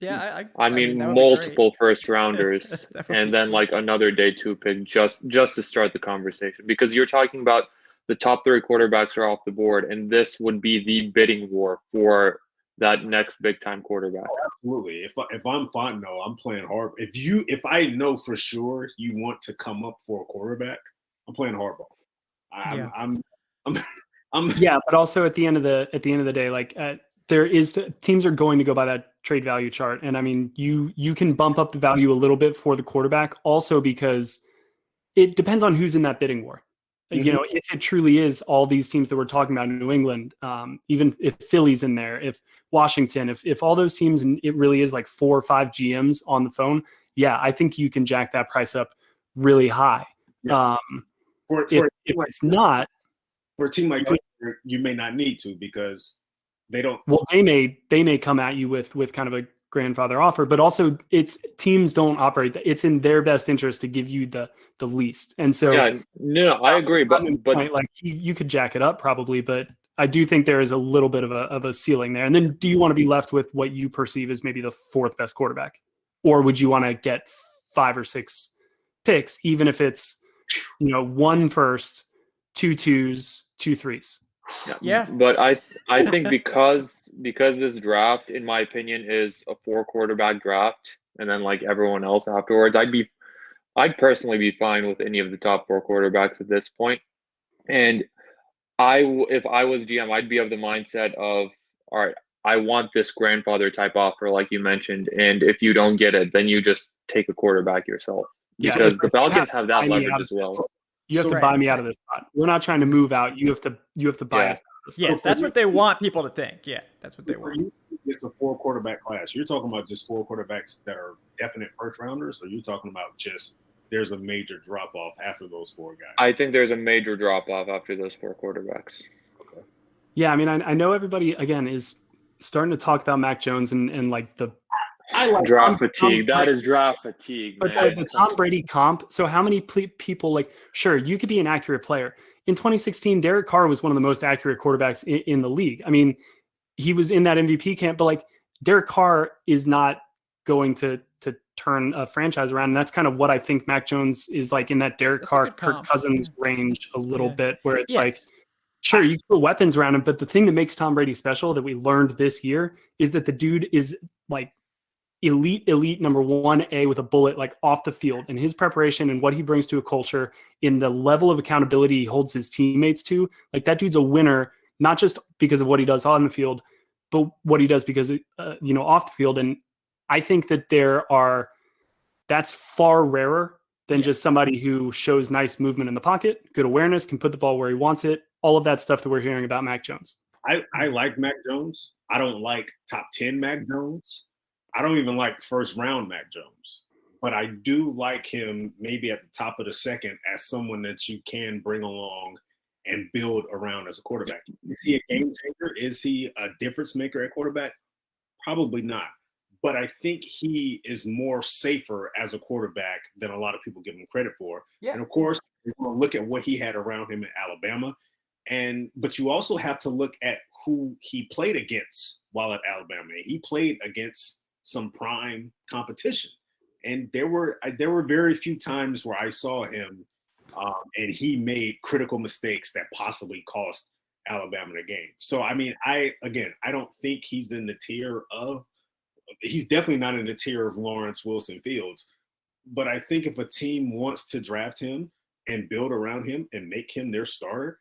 Speaker 1: Yeah,
Speaker 5: I mean multiple 1st rounders and then like another day 2 pick just to start the conversation, because you're talking about the top 3 quarterbacks are off the board, and this would be the bidding war for that next big time quarterback.
Speaker 2: Oh, absolutely. If I'm Fontenot, I'm playing hard. If I know for sure you want to come up for a quarterback, I'm playing hardball.
Speaker 4: Yeah, but also at the end of the day, like teams are going to go by that trade value chart, and I mean you can bump up the value a little bit for the quarterback, also because it depends on who's in that bidding war. If it truly is all these teams that we're talking about in New England, even if Philly's in there, if Washington, if all those teams, and it really is like 4 or 5 GMs on the phone, yeah, I think you can jack that price up really high.
Speaker 2: Yeah.
Speaker 4: If it's not,
Speaker 2: for a team like that, you may not need to, because they don't.
Speaker 4: Well, they may come at you with kind of a grandfather offer, but also teams don't operate that. It's in their best interest to give you the least. And so
Speaker 5: I agree, but
Speaker 4: like you could jack it up probably, but I do think there is a little bit of a ceiling there. And then do you want to be left with what you perceive as maybe the 4th best quarterback, or would you want to get 5 or 6 picks, even if it's 1 first, 2 2s, 2 3s?
Speaker 1: Yeah.
Speaker 5: But I think because this draft, in my opinion, is a 4 quarterback draft, and then like everyone else afterwards, I'd personally be fine with any of the top 4 quarterbacks at this point. And if I was GM, I'd be of the mindset of, all right, I want this grandfather type offer, like you mentioned, and if you don't get it, then you just take a quarterback yourself, because the Falcons have that leverage as well.
Speaker 4: You have to buy me out of this spot. We're not trying to move out. You have to buy us out of this spot.
Speaker 1: Yes, that's what they want people to think. Yeah, that's what they want.
Speaker 2: It's a 4 quarterback class. You're talking about just 4 quarterbacks that are definite 1st rounders, or you're talking about just there's a major drop off after those 4 guys?
Speaker 5: I think there's a major drop off after those 4 quarterbacks.
Speaker 2: Okay.
Speaker 4: Yeah, I mean, I know everybody again is starting to talk about Mac Jones and like the
Speaker 5: draft fatigue. That is draft fatigue.
Speaker 4: But the Tom Brady comp. So how many people, like, sure, you could be an accurate player. In 2016, Derek Carr was one of the most accurate quarterbacks in the league. I mean, he was in that MVP camp, but like Derek Carr is not going to turn a franchise around. And that's kind of what I think Mac Jones is like, in that Derek Carr, Kirk Cousins range a little bit, where it's like Sure, you can put weapons around him, but the thing that makes Tom Brady special that we learned this year is that the dude is like elite number 1A with a bullet, like off the field, and his preparation and what he brings to a culture in the level of accountability he holds his teammates to. Like, that dude's a winner, not just because of what he does on the field, but what he does because, off the field. And I think that that's far rarer than just somebody who shows nice movement in the pocket, good awareness, can put the ball where he wants it, all of that stuff that we're hearing about Mac Jones.
Speaker 2: I like Mac Jones. I don't like top 10 Mac Jones. I don't even like first round Mac Jones. But I do like him maybe at the top of the second as someone that you can bring along and build around as a quarterback. Is he a game changer? Is he a difference maker at quarterback? Probably not. But I think he is more safer as a quarterback than a lot of people give him credit for. Yeah. And of course, you're going to look at what he had around him in Alabama. But you also have to look at who he played against while at Alabama. He played against some prime competition. And there were very few times where I saw him and he made critical mistakes that possibly cost Alabama the game. So, I mean, I don't think he's in the tier of – he's definitely not in the tier of Lawrence Wilson Fields. But I think if a team wants to draft him and build around him and make him their starter,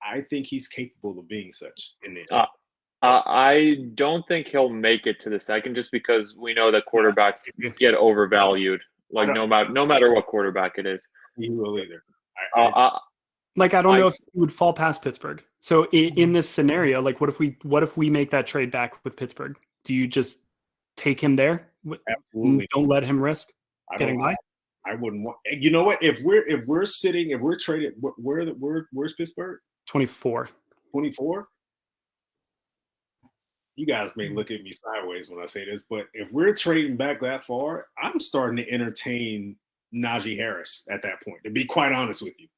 Speaker 2: I think he's capable of being such in the
Speaker 5: I don't think he'll make it to the second just because we know that quarterbacks get overvalued, like no matter what quarterback it is.
Speaker 2: He will either.
Speaker 4: I don't know if he would fall past Pittsburgh. So in this scenario, like what if we make that trade back with Pittsburgh? Do you just take him there?
Speaker 2: Absolutely.
Speaker 4: Don't let him risk getting by?
Speaker 2: I wouldn't want. You know what? If we're traded, where's Pittsburgh?
Speaker 4: 24.
Speaker 2: 24. You guys may look at me sideways when I say this, but if we're trading back that far, I'm starting to entertain Najee Harris at that point, to be quite honest with you,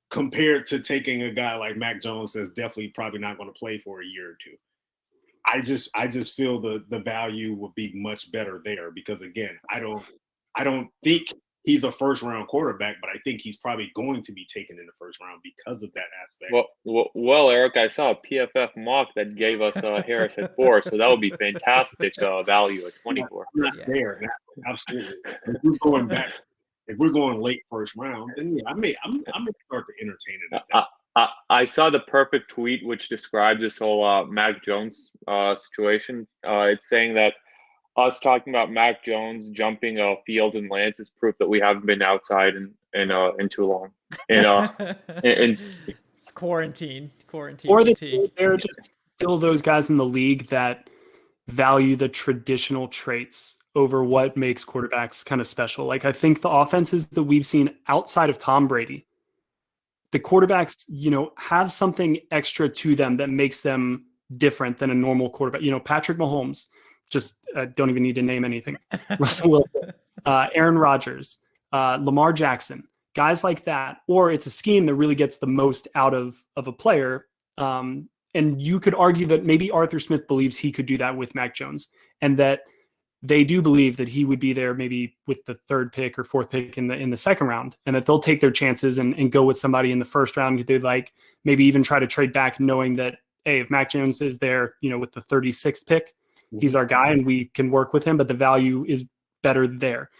Speaker 2: compared to taking a guy like Mac Jones that's definitely probably not going to play for a year or two. I just feel the value would be much better there because, again, I don't think he's a first-round quarterback, but I think he's probably going to be taken in the first round because of that aspect.
Speaker 5: Well, Eric, I saw a PFF mock that gave us Harris at 4, so that would be fantastic value at 24.
Speaker 2: I'm not there, absolutely. If we're going late first round, then I'm gonna start to entertain it.
Speaker 5: I saw the perfect tweet which describes this whole Mac Jones situation. It's saying that us talking about Mac Jones jumping fields and lands is proof that we haven't been outside in too long. And
Speaker 1: it's quarantine.
Speaker 4: Or there are just still those guys in the league that value the traditional traits over what makes quarterbacks kind of special. Like, I think the offenses that we've seen outside of Tom Brady, the quarterbacks, have something extra to them that makes them different than a normal quarterback. Patrick Mahomes, just don't even need to name anything. Russell Wilson, Aaron Rodgers, Lamar Jackson, guys like that. Or it's a scheme that really gets the most out of a player. And you could argue that maybe Arthur Smith believes he could do that with Mac Jones, and that they do believe that he would be there maybe with the third pick or fourth pick in the second round, and that they'll take their chances and go with somebody in the first round. They'd like maybe even try to trade back, knowing that, hey, if Mac Jones is there, with the 36th pick, he's our guy and we can work with him, but the value is better there.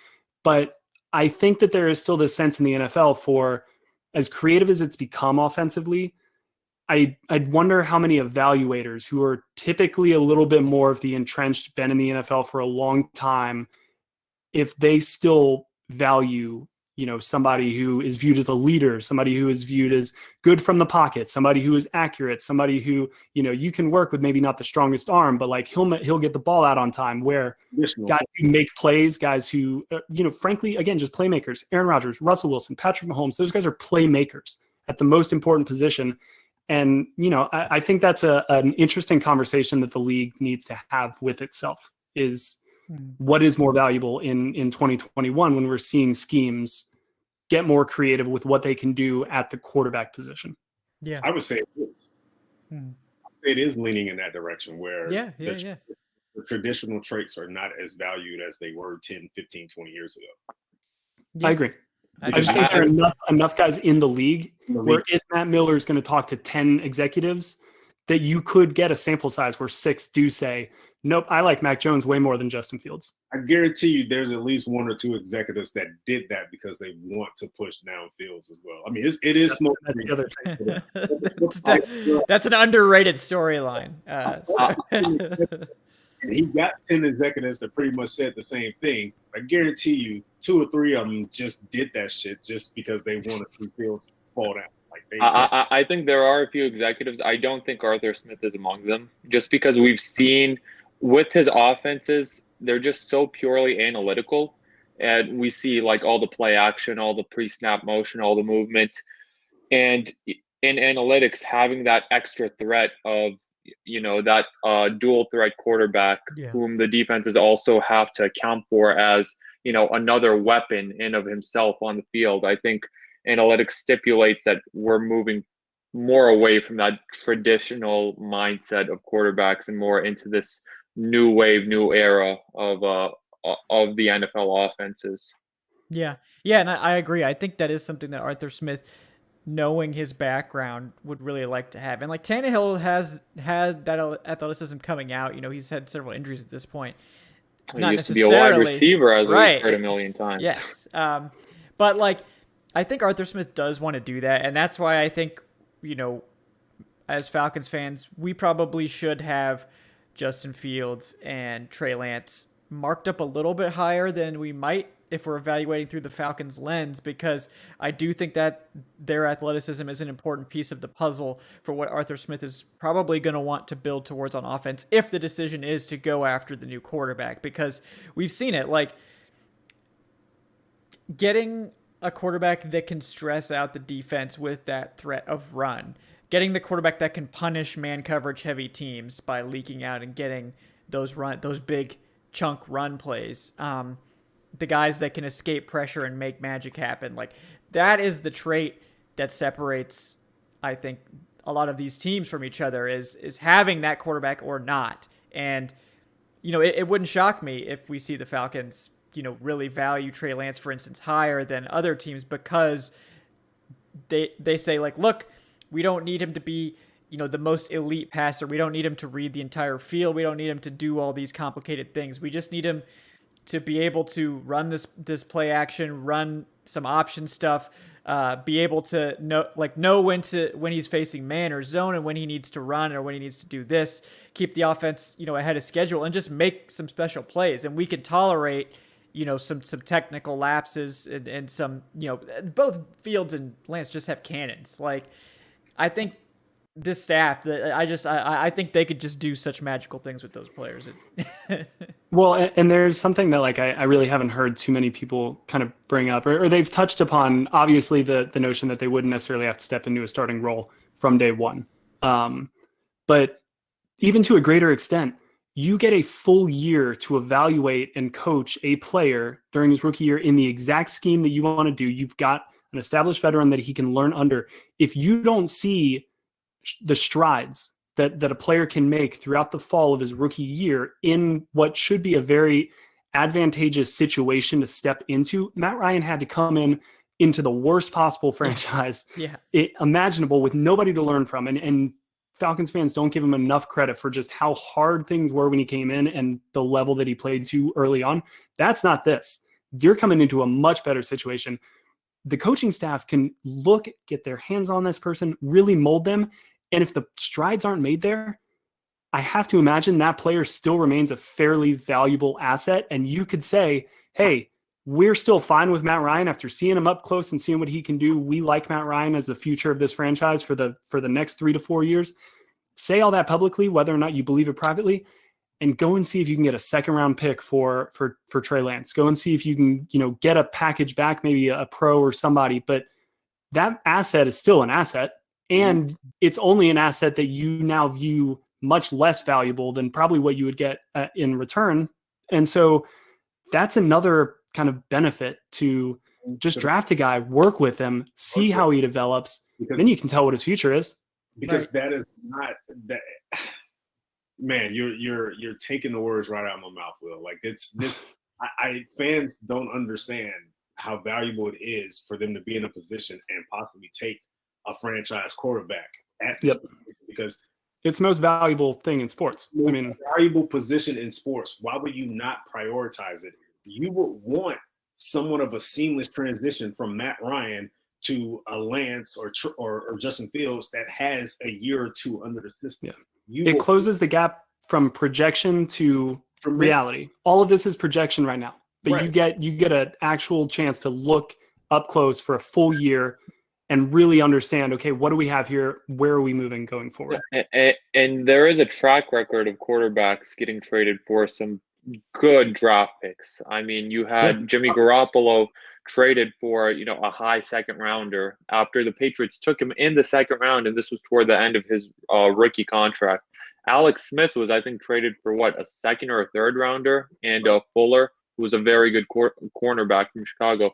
Speaker 4: But I think that there is still this sense in the NFL for, as creative as it's become offensively, I'd wonder how many evaluators who are typically a little bit more of the entrenched, been in the NFL for a long time, if they still value, somebody who is viewed as a leader, somebody who is viewed as good from the pocket, somebody who is accurate, somebody who, you can work with maybe not the strongest arm, but like he'll get the ball out on time, where guys who make plays, guys who, frankly, again, just playmakers, Aaron Rodgers, Russell Wilson, Patrick Mahomes, those guys are playmakers at the most important position. And, I think that's an interesting conversation that the league needs to have with itself, is what is more valuable in 2021 when we're seeing schemes get more creative with what they can do at the quarterback position.
Speaker 1: Yeah,
Speaker 2: I would say it is. It is leaning in that direction where the traditional traits are not as valued as they were 10, 15, 20 years ago.
Speaker 4: Yeah. I agree. I just think there are enough guys in the league where if Matt Miller is going to talk to 10 executives, that you could get a sample size where 6 do say, nope, I like Mac Jones way more than Justin Fields.
Speaker 2: I guarantee you there's at least 1 or 2 executives that did that because they want to push down Fields as well. I mean, it is smoke.
Speaker 1: That's an underrated storyline.
Speaker 2: And he got 10 executives that pretty much said the same thing. I guarantee you 2 or 3 of them just did that shit just because they wanted to see Fields fall down.
Speaker 5: I think there are a few executives. I don't think Arthur Smith is among them, just because we've seen with his offenses, they're just so purely analytical. And we see like all the play action, all the pre-snap motion, all the movement. And in analytics, having that extra threat of, that dual threat quarterback whom the defenses also have to account for as, another weapon in of himself on the field. I think analytics stipulates that we're moving more away from that traditional mindset of quarterbacks and more into this new wave, new era of the NFL offenses.
Speaker 1: Yeah, and I agree. I think that is something that Arthur Smith, knowing his background, would really like to have. And like Tannehill has that athleticism coming out. He's had several injuries at this point.
Speaker 5: He used to be a wide receiver, as we've heard a million times.
Speaker 1: Yes, but like, I think Arthur Smith does want to do that, and that's why I think, as Falcons fans, we probably should have Justin Fields and Trey Lance marked up a little bit higher than we might if we're evaluating through the Falcons lens, because I do think that their athleticism is an important piece of the puzzle for what Arthur Smith is probably going to want to build towards on offense if the decision is to go after the new quarterback, because we've seen it, like getting a quarterback that can stress out the defense with that threat of run, getting the quarterback that can punish man coverage heavy teams by leaking out and getting those big chunk run plays. The guys that can escape pressure and make magic happen. Like, that is the trait that separates, I think, a lot of these teams from each other is having that quarterback or not. And, it wouldn't shock me if we see the Falcons really value Trey Lance, for instance, higher than other teams, because they say, like, look, we don't need him to be, the most elite passer. We don't need him to read the entire field. We don't need him to do all these complicated things. We just need him to be able to run this play action, run some option stuff, be able to know when he's facing man or zone and when he needs to run or when he needs to do this, keep the offense, ahead of schedule, and just make some special plays. And we can tolerate some technical lapses and some, both Fields and Lance just have cannons. Like, I think this staff, I think they could just do such magical things with those players.
Speaker 4: Well, and there's something that like I really haven't heard too many people kind of bring up, or they've touched upon, obviously, the notion that they wouldn't necessarily have to step into a starting role from day one. But even to a greater extent, you get a full year to evaluate and coach a player during his rookie year in the exact scheme that you want to do. You've got an established veteran that he can learn under. If you don't see the strides that a player can make throughout the fall of his rookie year in what should be a very advantageous situation to step into, Matt Ryan had to come into the worst possible franchise imaginable with nobody to learn from. And Falcons fans don't give him enough credit for just how hard things were when he came in and the level that he played to early on. That's not this. You're coming into a much better situation. The coaching staff can get their hands on this person, really mold them. And if the strides aren't made there, I have to imagine that player still remains a fairly valuable asset. And you could say, hey, we're still fine with Matt Ryan after seeing him up close and seeing what he can do. We like Matt Ryan as the future of this franchise for the next 3 to 4 years. Say all that publicly, whether or not you believe it privately, and go and see if you can get a second round pick for Trey Lance. Go and see if you can, get a package back, maybe a pro or somebody. But that asset is still an asset. And it's only an asset that you now view much less valuable than probably what you would get in return. And so that's another kind of benefit to just draft a guy, work with him, see how he develops. Then you can tell what his future is.
Speaker 2: Because that is not that. Man, you're taking the words right out of my mouth, Will. Like, it's this. Fans don't understand how valuable it is for them to be in a position and possibly take a franchise quarterback at this position, because
Speaker 4: it's the most valuable thing in sports. I mean,
Speaker 2: valuable position in sports. Why would you not prioritize it? You would want somewhat of a seamless transition from Matt Ryan to a Lance or Justin Fields that has a year or two under the system.
Speaker 4: It closes the gap from projection to reality. All of this is projection right now, but you get an actual chance to look up close for a full year and really understand, okay, what do we have here? Where are we moving going forward?
Speaker 5: And there is a track record of quarterbacks getting traded for some good draft picks. I mean, you had Jimmy Garoppolo traded for, a high second rounder after the Patriots took him in the second round, and this was toward the end of his rookie contract. Alex Smith was, I think, traded for a second or a third rounder, and Fuller, who was a very good cornerback from Chicago.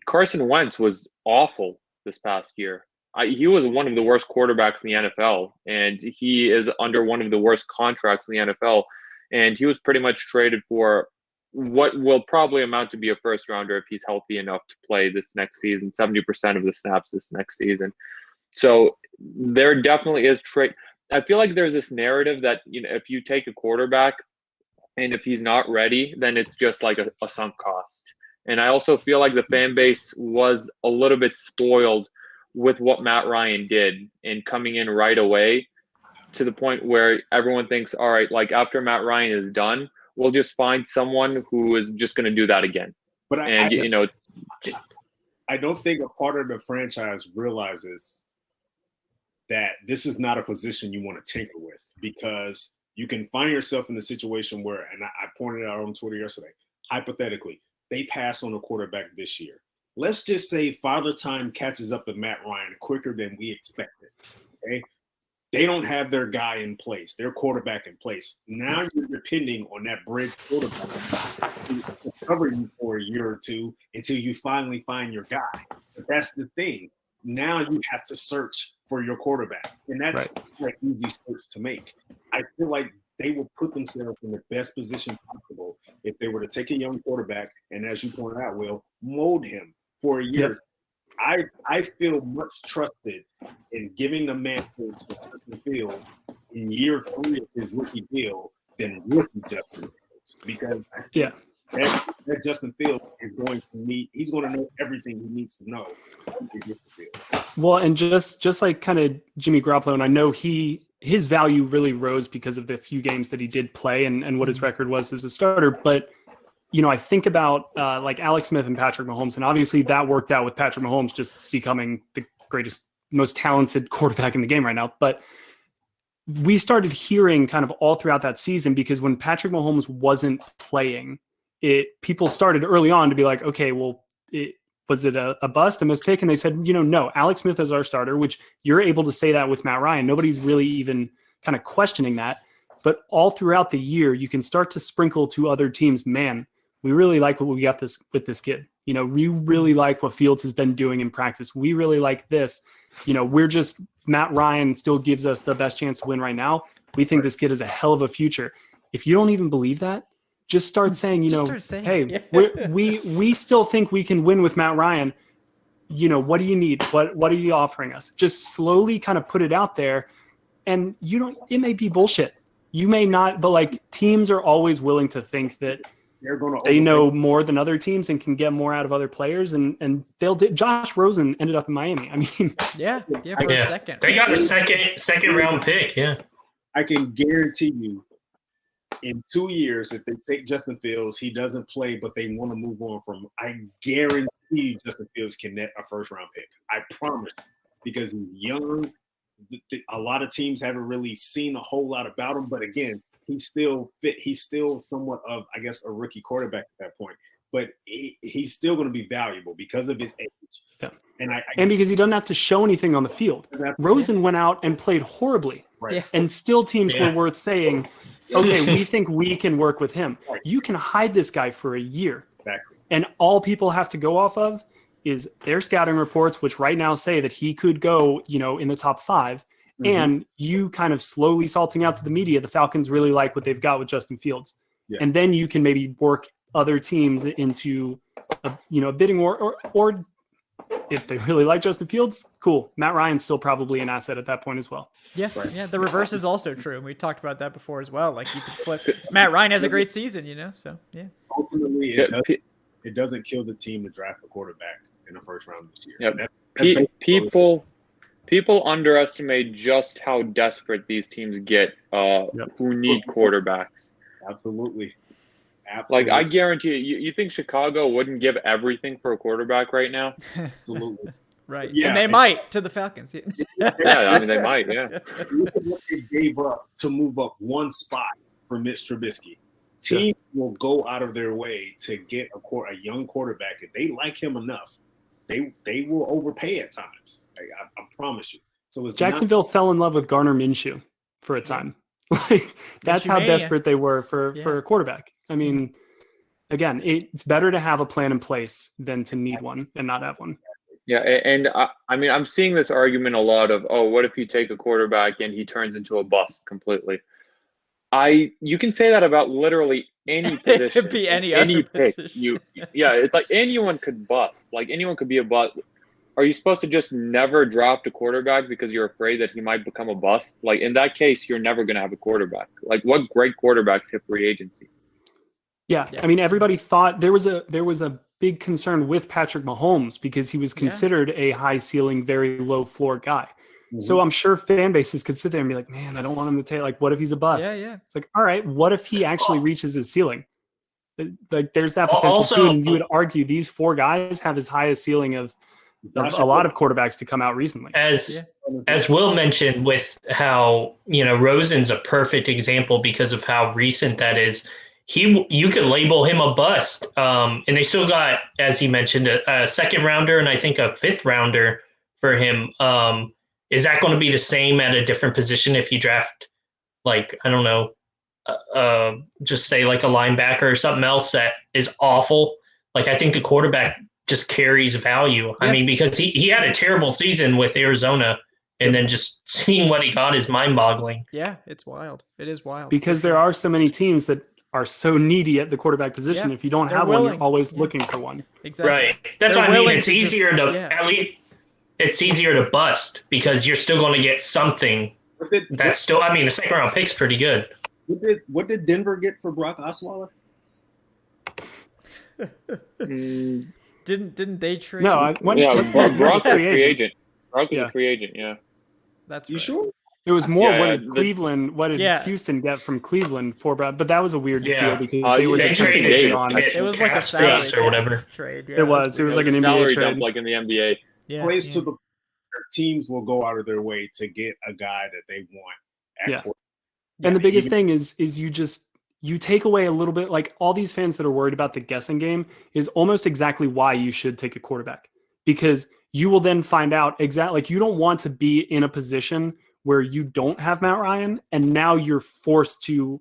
Speaker 5: Carson Wentz was awful this past year. He was one of the worst quarterbacks in the NFL, and he is under one of the worst contracts in the NFL. And he was pretty much traded for what will probably amount to be a first rounder if he's healthy enough to play this next season, 70% of the snaps this next season. So there definitely is trade. I feel like there's this narrative that, if you take a quarterback and if he's not ready, then it's just like a sunk cost. And I also feel like the fan base was a little bit spoiled with what Matt Ryan did and coming in right away, to the point where everyone thinks, all right, like after Matt Ryan is done, we'll just find someone who is just going to do that again.
Speaker 2: But I don't think a part of the franchise realizes that this is not a position you want to tinker with, because you can find yourself in a situation where, and I pointed out on Twitter yesterday, hypothetically, they pass on a quarterback this year. Let's just say Father Time catches up to Matt Ryan quicker than we expected. Okay. They don't have their guy in place, their quarterback in place. Now you're depending on that bridge quarterback to cover you for a year or two until you finally find your guy. But that's the thing. Now you have to search for your quarterback, and that's like easy search to make. I feel like they will put themselves in the best position possible if they were to take a young quarterback and, as you pointed out, Will, mold him for a year. I feel much trusted in giving the mantle to Justin Fields in year 3 of his rookie deal than rookie Justin Fields, because that Justin Fields is going to he's going to know everything he needs to know to get the field.
Speaker 4: Well, and just like kind of Jimmy Garoppolo, and I know his value really rose because of the few games that he did play and what his record was as a starter, but I think about like Alex Smith and Patrick Mahomes, and obviously that worked out with Patrick Mahomes just becoming the greatest, most talented quarterback in the game right now. But we started hearing kind of all throughout that season, because when Patrick Mahomes wasn't playing, people started early on to be like, okay, well, was it a bust, a mispick? And they said, no, Alex Smith is our starter, which you're able to say that with Matt Ryan. Nobody's really even kind of questioning that. But all throughout the year, you can start to sprinkle to other teams, man, we really like what we got with this kid. We really like what Fields has been doing in practice. We really like this. Matt Ryan still gives us the best chance to win right now. We think this kid has a hell of a future. If you don't even believe that, just start saying, hey, we still think we can win with Matt Ryan. What do you need? What are you offering us? Just slowly kind of put it out there. And it may be bullshit. You may not, but like teams are always willing to think that they know more than other teams and can get more out of other players, and they'll do. Josh Rosen ended up in Miami. I mean,
Speaker 1: for a second.
Speaker 3: They got a second round pick. Yeah,
Speaker 2: I can guarantee you, in 2 years, if they take Justin Fields, he doesn't play, but they want to move on from him. I guarantee you Justin Fields can net a first round pick. I promise, because he's young. A lot of teams haven't really seen a whole lot about him, but again, he's still fit. He's still somewhat of, I guess, a rookie quarterback at that point. But he's still going to be valuable because of his age.
Speaker 4: Yeah. And because he doesn't have to show anything on the field. Rosen went out and played horribly.
Speaker 2: Right.
Speaker 4: And still teams were worth saying, okay, we think we can work with him. Right. You can hide this guy for a year.
Speaker 2: Exactly.
Speaker 4: And all people have to go off of is their scouting reports, which right now say that he could go, in the top 5. Mm-hmm. And you kind of slowly salting out to the media, the Falcons really like what they've got with Justin Fields. Yeah. And then you can maybe work other teams into a bidding war, or if they really like Justin Fields, cool. Matt Ryan's still probably an asset at that point as well.
Speaker 1: Yes, yeah. The reverse is also true, and we talked about that before as well. Like you could flip. Matt Ryan has a great season, so yeah.
Speaker 2: Ultimately, it doesn't kill the team to draft a quarterback in the first round this year.
Speaker 5: Yep. People underestimate just how desperate these teams get who need quarterbacks.
Speaker 2: Absolutely.
Speaker 5: Like, I guarantee you think Chicago wouldn't give everything for a quarterback right now?
Speaker 2: Absolutely.
Speaker 1: Right.
Speaker 2: Yeah.
Speaker 1: And they might to the Falcons.
Speaker 5: Yeah, I mean, they might, yeah.
Speaker 2: Look at what they gave up to move up one spot for Mitch Trubisky. Teams will go out of their way to get a young quarterback. If they like him enough, they will overpay at times. I promise you. So it's
Speaker 4: Jacksonville fell in love with Garner Minshew for a time. Like, that's how desperate they were for a quarterback. I mean, again, it's better to have a plan in place than to need one and not have one.
Speaker 5: Yeah, and I mean, I'm seeing this argument a lot of, what if you take a quarterback and he turns into a bust completely? You can say that about literally any position.
Speaker 1: It could be any other position.
Speaker 5: It's like anyone could bust. Like, anyone could be a bust. Are you supposed to just never draft a quarterback because you're afraid that he might become a bust? Like, in that case, you're never going to have a quarterback. Like, what great quarterbacks hit free agency?
Speaker 4: Yeah. I mean, everybody thought there was a big concern with Patrick Mahomes because he was considered a high ceiling, very low floor guy. Mm-hmm. So I'm sure fan bases could sit there and be like, man, I don't want him to take, like, what if he's a bust?
Speaker 1: Yeah.
Speaker 4: It's like, all right, what if he actually reaches his ceiling? Like, there's that potential too. And you would argue these four guys have as high a ceiling of a lot of quarterbacks to come out recently.
Speaker 3: As Will mentioned, with how, Rosen's a perfect example because of how recent that is. You could label him a bust. And they still got, as he mentioned, a second rounder and I think a fifth rounder for him. Is that going to be the same at a different position if you draft, like, I don't know, just say like a linebacker or something else that is awful? Like, I think the quarterback just carries value. Yes. I mean, because he had a terrible season with Arizona, and then just seeing what he got is mind-boggling.
Speaker 1: Yeah, it's wild. It is wild.
Speaker 4: Because there are so many teams that are so needy at the quarterback position. If you don't have one, you're always looking for one.
Speaker 1: Exactly.
Speaker 3: Right. That's what I mean. It's easier at least it's easier to bust because you're still going to get something that's still. I mean, the second round pick's pretty good.
Speaker 2: What did Denver get for Brock Osweiler?
Speaker 1: Didn't they trade?
Speaker 5: No, Brock's a free agent. Brock is a free agent. Yeah.
Speaker 1: That's
Speaker 2: you sure?
Speaker 4: It was more what did Houston get from Cleveland for Brad? But that was a weird deal because they were just
Speaker 3: traded
Speaker 4: on.
Speaker 1: It was like a salary
Speaker 3: or whatever
Speaker 1: trade.
Speaker 4: Yeah, it was like an NBA trade,
Speaker 5: dump, like in the NBA.
Speaker 2: Plays to the teams will go out of their way to get a guy that they want.
Speaker 4: And the biggest thing is you take away a little bit, like all these fans that are worried about the guessing game is almost exactly why you should take a quarterback, because you will then find out exactly, like, you don't want to be in a position where you don't have Matt Ryan and now you're forced to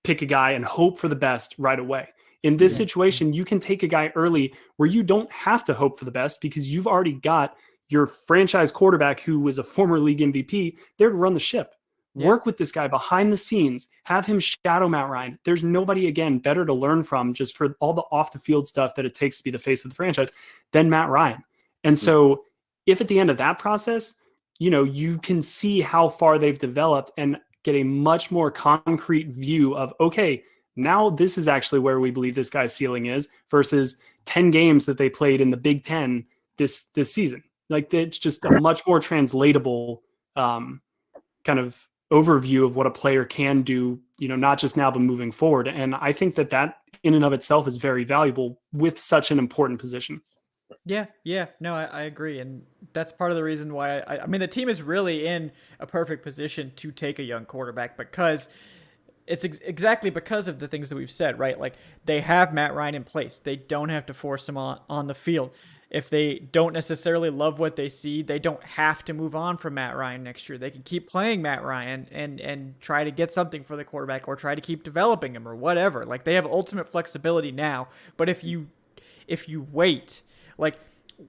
Speaker 4: pick a guy and hope for the best right away. In this situation, you can take a guy early where you don't have to hope for the best because you've already got your franchise quarterback who was a former league MVP there to run the ship. Work with this guy behind the scenes, have him shadow Matt Ryan. There's nobody, again, better to learn from just for all the off the field stuff that it takes to be the face of the franchise than Matt Ryan. And so if at the end of that process, you can see how far they've developed and get a much more concrete view of, okay, now this is actually where we believe this guy's ceiling is versus 10 games that they played in the Big Ten this season. Like, it's just a much more translatable kind of overview of what a player can do, not just now, but moving forward. And I think that in and of itself is very valuable with such an important position.
Speaker 1: Yeah. No, I agree. And that's part of the reason why I mean, the team is really in a perfect position to take a young quarterback because it's exactly because of the things that we've said, right? Like, they have Matt Ryan in place. They don't have to force him on the field. If they don't necessarily love what they see, they don't have to move on from Matt Ryan next year. They can keep playing Matt Ryan and try to get something for the quarterback or try to keep developing him or whatever. Like, they have ultimate flexibility now. But if you wait, like,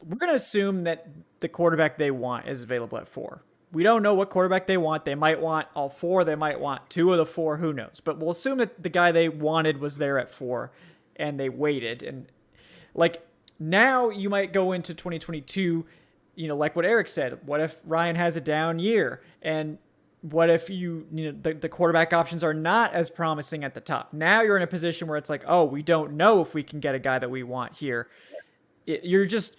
Speaker 1: we're going to assume that the quarterback they want is available at 4. We don't know what quarterback they want. They might want all 4. They might want 2 of the 4. Who knows? But we'll assume that the guy they wanted was there at 4 and they waited. And like now you might go into 2022, you know, like what Eric said, what if Ryan has a down year? And what if the quarterback options are not as promising at the top? Now you're in a position where it's like, oh, we don't know if we can get a guy that we want here. You're just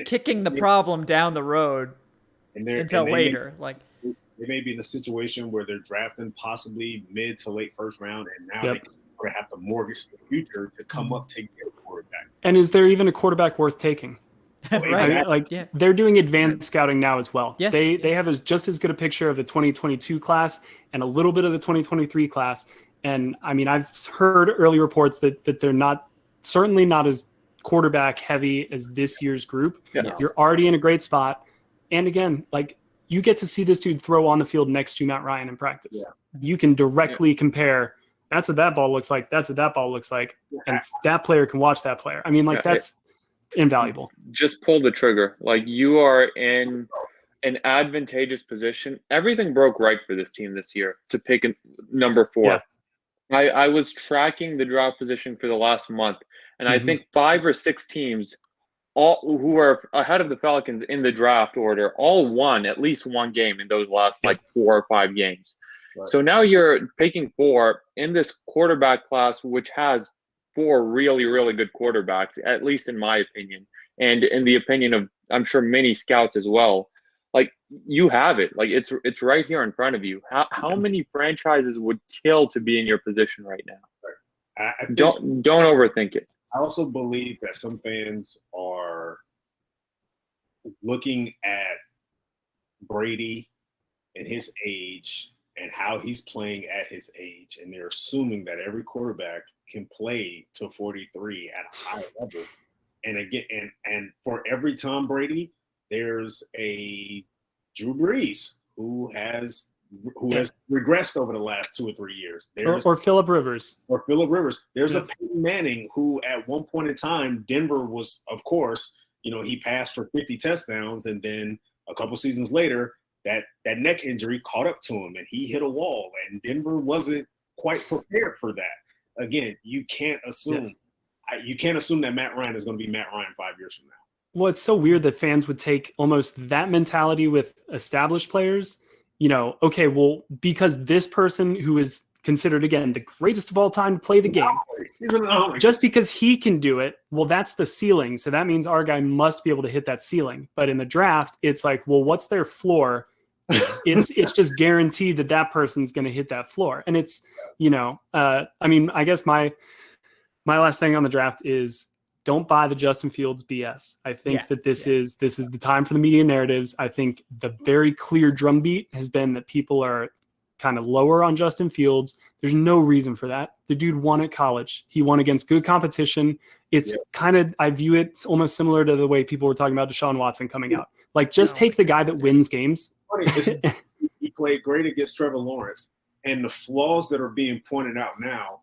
Speaker 1: kicking the problem down the road until later.
Speaker 2: They may be in a situation where they're drafting possibly mid to late first round, and now they sort of have to mortgage the future to come up take their quarterback.
Speaker 4: And is there even a quarterback worth taking?
Speaker 1: Right.
Speaker 4: They're doing advanced scouting now as well.
Speaker 1: Yes,
Speaker 4: they have just as good a picture of the 2022 class and a little bit of the 2023 class. And I mean, I've heard early reports that they're certainly not as quarterback heavy as this year's group.
Speaker 5: Yes.
Speaker 4: You're already in a great spot. And again, like you get to see this dude throw on the field next to Matt Ryan in practice. Yeah. You can directly compare. That's what that ball looks like. That's what that ball looks like. And that player can watch that player. I mean, that's invaluable.
Speaker 5: Just pull the trigger. Like you are in an advantageous position. Everything broke right for this team this year to pick number 4. Yeah. I was tracking the draft position for the last month, and I think 5 or 6 teams, all who are ahead of the Falcons in the draft order, all won at least one game in those last 4 or 5 games. Right. So now you're picking 4 in this quarterback class, which has 4 really, really good quarterbacks, at least in my opinion, and in the opinion of, I'm sure, many scouts as well. Like, you have it. Like, it's right here in front of you. How many franchises would kill to be in your position right now? Don't overthink it.
Speaker 2: I also believe that some fans are looking at Brady and his age and how he's playing at his age, and they're assuming that every quarterback can play to 43 at a high level. And again, and for every Tom Brady, there's a Drew Brees who has regressed over the last 2 or 3 years.
Speaker 4: Or Phillip Rivers.
Speaker 2: There's a Peyton Manning who at one point in time, Denver was, of course, he passed for 50 touchdowns, and then a couple seasons later, that neck injury caught up to him and he hit a wall, and Denver wasn't quite prepared for that. Again, you can't assume that Matt Ryan is going to be Matt Ryan 5 years from now.
Speaker 4: Well, it's so weird that fans would take almost that mentality with established players. Okay, well, because this person who is considered, again, the greatest of all time to play the game, just because he can do it, well, that's the ceiling. So that means our guy must be able to hit that ceiling. But in the draft, it's like, well, what's their floor? It's just guaranteed that person's going to hit that floor. And it's, I mean, I guess my last thing on the draft is don't buy the Justin Fields BS. I think that this is the time for the media narratives. I think the very clear drumbeat has been that people are kind of lower on Justin Fields. There's no reason for that. The dude won at college. He won against good competition. It's kind of, I view it almost similar to the way people were talking about Deshaun Watson coming out. Like, just take the guy that wins games.
Speaker 2: He played great against Trevor Lawrence, and the flaws that are being pointed out now,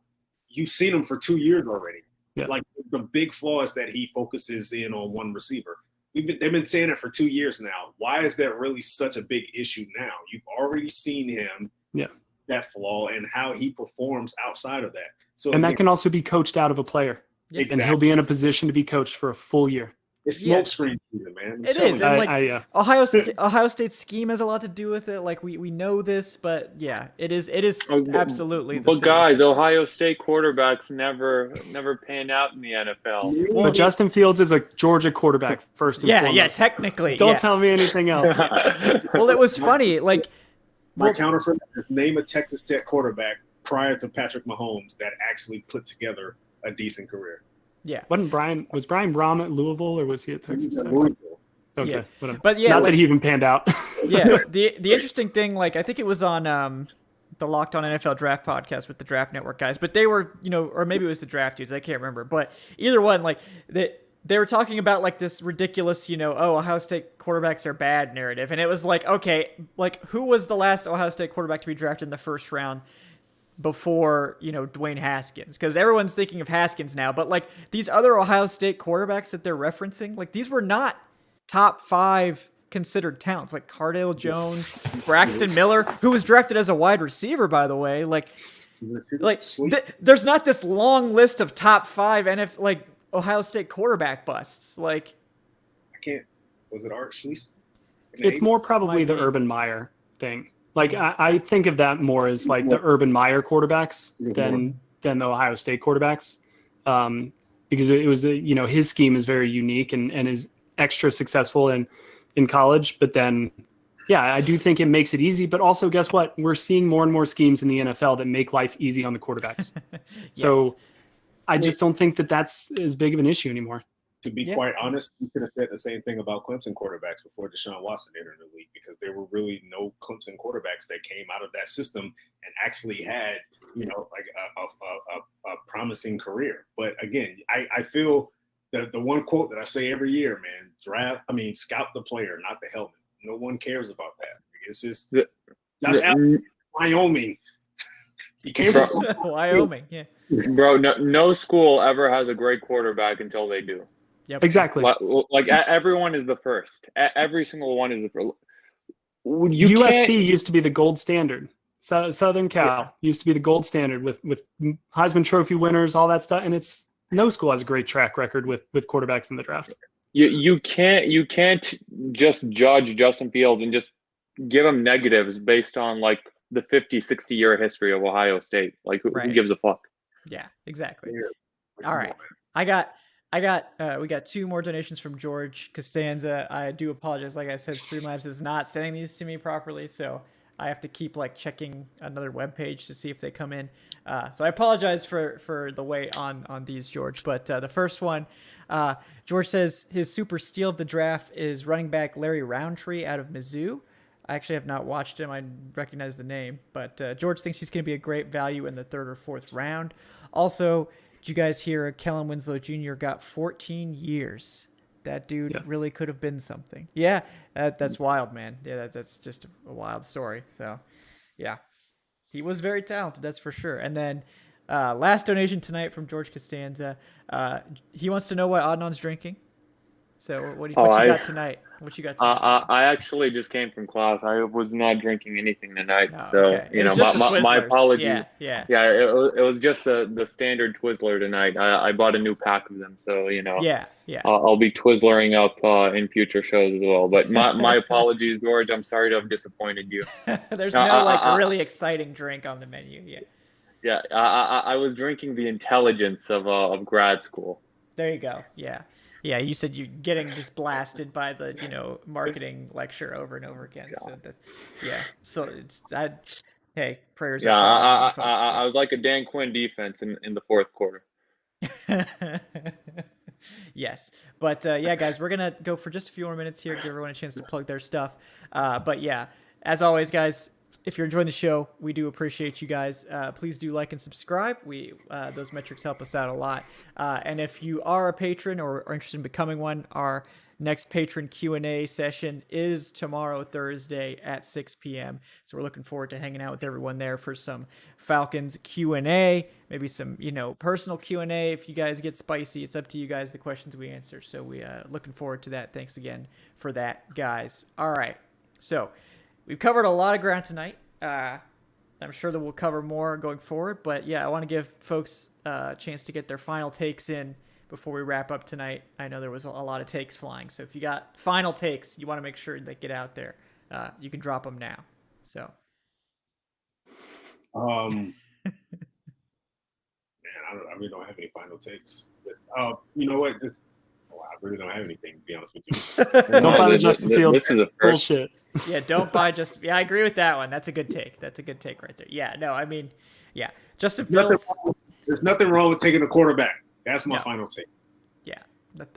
Speaker 2: you've seen them for 2 years already. Yeah. Like the big flaw is that he focuses in on one receiver. They've been saying it for 2 years now. Why is that really such a big issue now? You've already seen him, that flaw, and how he performs outside of that. So,
Speaker 4: and that can also be coached out of a player. Exactly. And he'll be in a position to be coached for a full year.
Speaker 2: It's smoke screen season, man.
Speaker 1: It is. And like Ohio State's scheme has a lot to do with it. Like we know this, but it is absolutely.
Speaker 5: But guys, Ohio State quarterbacks never pan out in the NFL.
Speaker 4: Well, Justin Fields is a Georgia quarterback first and foremost.
Speaker 1: Yeah, technically.
Speaker 4: Don't tell me anything else.
Speaker 1: Well, it was funny. Like
Speaker 2: my counter for that is name a Texas Tech quarterback prior to Patrick Mahomes that actually put together a decent career.
Speaker 1: Yeah.
Speaker 4: Was Brian Brom at Louisville, or was he at Texas Tech? Okay. Whatever.
Speaker 1: But
Speaker 4: not that he even panned out.
Speaker 1: The interesting thing, like I think it was on the Locked On NFL Draft podcast with the Draft Network guys, but they were, or maybe it was the Draft dudes, I can't remember. But either one, like they were talking about like this ridiculous, Ohio State quarterbacks are bad narrative. And it was like, okay, like who was the last Ohio State quarterback to be drafted in the first round before, Dwayne Haskins? Because everyone's thinking of Haskins now, but like these other Ohio State quarterbacks that they're referencing, like these were not top 5 considered talents, like Cardale Jones, Braxton Miller, who was drafted as a wide receiver, by the way. There's not this long list of top 5 NFL, like Ohio State quarterback busts. Like,
Speaker 2: I can't. Was it Art Schliess?
Speaker 4: It's more probably
Speaker 1: Might
Speaker 4: the
Speaker 1: be.
Speaker 4: Urban Meyer thing. Like I think of that more as like the Urban Meyer quarterbacks than the Ohio State quarterbacks, because it was his scheme is very unique and is extra successful in college. But then, yeah, I do think it makes it easy. But also, guess what? We're seeing more and more schemes in the NFL that make life easy on the quarterbacks.
Speaker 1: yes.
Speaker 4: So I just don't think that that's as big of an issue anymore.
Speaker 2: To be quite honest, we could have said the same thing about Clemson quarterbacks before Deshaun Watson entered the league, because there were really no Clemson quarterbacks that came out of that system and actually had, like a promising career. But again, I feel the one quote that I say every year, man, scout the player, not the helmet. No one cares about that. It's just Josh Allen, Wyoming. He came from
Speaker 1: Wyoming, yeah.
Speaker 5: Bro, no school ever has a great quarterback until they do.
Speaker 1: Yep.
Speaker 4: Exactly.
Speaker 5: Like everyone is the first. Every single one is the first.
Speaker 4: USC used to be the gold standard. Southern Cal used to be the gold standard with Heisman Trophy winners, all that stuff. And it's no school has a great track record with quarterbacks in the draft.
Speaker 5: You can't just judge Justin Fields and just give him negatives based on like the 50, 60 year history of Ohio State. Like who gives a fuck?
Speaker 1: Yeah, exactly. All right. We got 2 more donations from George Costanza. I do apologize. Like I said, Streamlabs is not sending these to me properly, so I have to keep checking another web page to see if they come in. So I apologize for the wait on these, George. But the first one, George says his super steal of the draft is running back Larry Roundtree out of Mizzou. I actually have not watched him. I recognize the name, but George thinks he's going to be a great value in the 3rd or 4th round. Also, did you guys hear Kellen Winslow Jr. got 14 years? That dude really could have been something. Yeah, that's wild, man. Yeah, that's just a wild story. So, yeah, he was very talented, that's for sure. And then last donation tonight from George Costanza. He wants to know what Adnan's drinking. So what you got tonight? What you got tonight?
Speaker 5: I actually just came from class. I was not drinking anything tonight.
Speaker 1: Oh,
Speaker 5: so,
Speaker 1: okay.
Speaker 5: My apologies.
Speaker 1: Yeah.
Speaker 5: It was just the standard Twizzler tonight. I bought a new pack of them. So,
Speaker 1: Yeah.
Speaker 5: I'll be Twizzlering up in future shows as well. But my apologies, George. I'm sorry to have disappointed you.
Speaker 1: There's no really exciting drink on the menu. Yeah.
Speaker 5: Yeah. I was drinking the intelligence of grad school.
Speaker 1: There you go. Yeah. Yeah, you said you're getting just blasted by the, marketing lecture over and over again. So that's, So hey, prayers.
Speaker 5: Yeah, I was like a Dan Quinn defense in the 4th quarter.
Speaker 1: Yes, but guys, we're gonna go for just a few more minutes here, give everyone a chance to plug their stuff. But yeah, as always, guys, if you're enjoying the show, we do appreciate you guys. Please do like and subscribe. Those metrics help us out a lot. And if you are a patron or are interested in becoming one, our next patron Q&A session is tomorrow, Thursday at 6 p.m. So we're looking forward to hanging out with everyone there for some Falcons Q&A, maybe some, personal Q&A. If you guys get spicy, it's up to you guys, the questions we answer. So we looking forward to that. Thanks again for that, guys. All right. So we've covered a lot of ground tonight. I'm sure that we'll cover more going forward. But yeah, I want to give folks a chance to get their final takes in before we wrap up tonight. I know there was a lot of takes flying. So if you got final takes, you want to make sure they get out there. You can drop them now. So.
Speaker 2: Man, I really don't have any final takes. You know what? I really don't have anything, to be honest with you.
Speaker 4: Don't buy the Justin Fields.
Speaker 5: This is a
Speaker 4: bullshit.
Speaker 1: Yeah, don't buy just. Yeah, I agree with that one. That's a good take. That's a good take right there. Yeah, no, I mean, yeah, Justin Fields.
Speaker 2: There's nothing wrong with taking a quarterback. That's my final take.
Speaker 1: Yeah,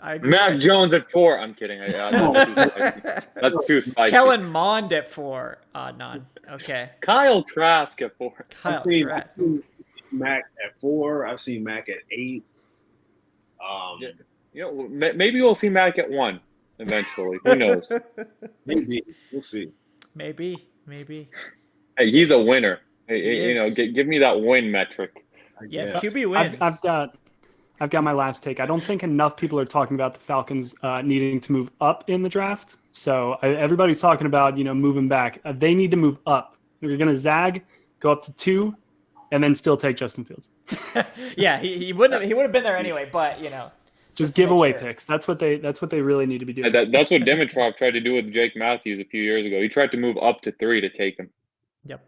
Speaker 1: I agree.
Speaker 5: Mac Jones at 4. I'm kidding. That's too spicy.
Speaker 1: Kellen Mond at 4. None. Okay.
Speaker 5: Kyle Trask at 4.
Speaker 1: Kyle Trask.
Speaker 2: I've seen Mac at 4. I've seen Mac at 8.
Speaker 5: Maybe we'll see Mac at 1 eventually. Who knows?
Speaker 2: Maybe. We'll see.
Speaker 1: Maybe.
Speaker 5: Hey, he's a winner. Hey, give me that win metric.
Speaker 1: Yes, QB wins.
Speaker 4: I've got my last take. I don't think enough people are talking about the Falcons needing to move up in the draft. So everybody's talking about moving back. They need to move up. You're going to zag, go up to 2, and then still take Justin Fields.
Speaker 1: Yeah, he would have been there anyway. But
Speaker 4: Just
Speaker 1: to
Speaker 4: give
Speaker 1: make
Speaker 4: away
Speaker 1: sure.
Speaker 4: picks. That's what they really need to be doing.
Speaker 5: That's what Dimitrov tried to do with Jake Matthews a few years ago. He tried to move up to 3 to take him.
Speaker 1: Yep.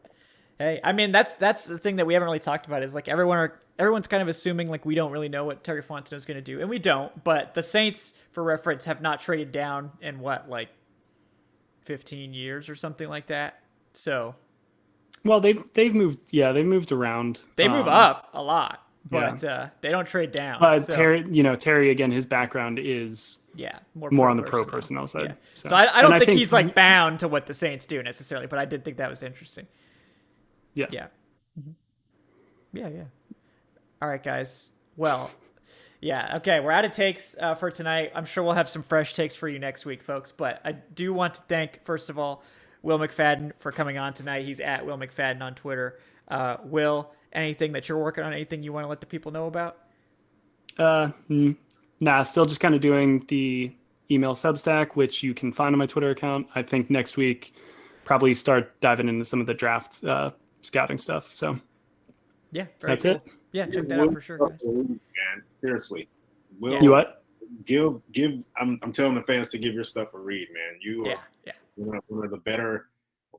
Speaker 1: Hey, I mean that's the thing that we haven't really talked about is like everyone's kind of assuming like we don't really know what Terry Fontenot's going to do, and we don't. But the Saints, for reference, have not traded down in what, like 15 years or something like that. So,
Speaker 4: well, they've moved around.
Speaker 1: They move up a lot, but
Speaker 4: yeah.
Speaker 1: They don't trade down.
Speaker 4: But
Speaker 1: so,
Speaker 4: Terry again, his background is more on the pro personnel side.
Speaker 1: Yeah. So I don't think he's like bound to what the Saints do necessarily, but I did think that was interesting.
Speaker 4: Yeah.
Speaker 1: Yeah. Yeah. All right, guys. Well, yeah. Okay, we're out of takes for tonight. I'm sure we'll have some fresh takes for you next week, folks. But I do want to thank, first of all, Will McFadden for coming on tonight. He's at Will McFadden on Twitter. Will, anything that you're working on? Anything you want to let the people know about?
Speaker 4: Nah, still just kind of doing the email Substack, which you can find on my Twitter account. I think next week probably start diving into some of the draft scouting stuff. So
Speaker 1: yeah,
Speaker 4: that's cool.
Speaker 1: It. Yeah, check that out for sure, guys.
Speaker 2: Man, seriously, Will,
Speaker 4: you what?
Speaker 2: Give. I'm telling the fans to give your stuff a read, man. You are one of the better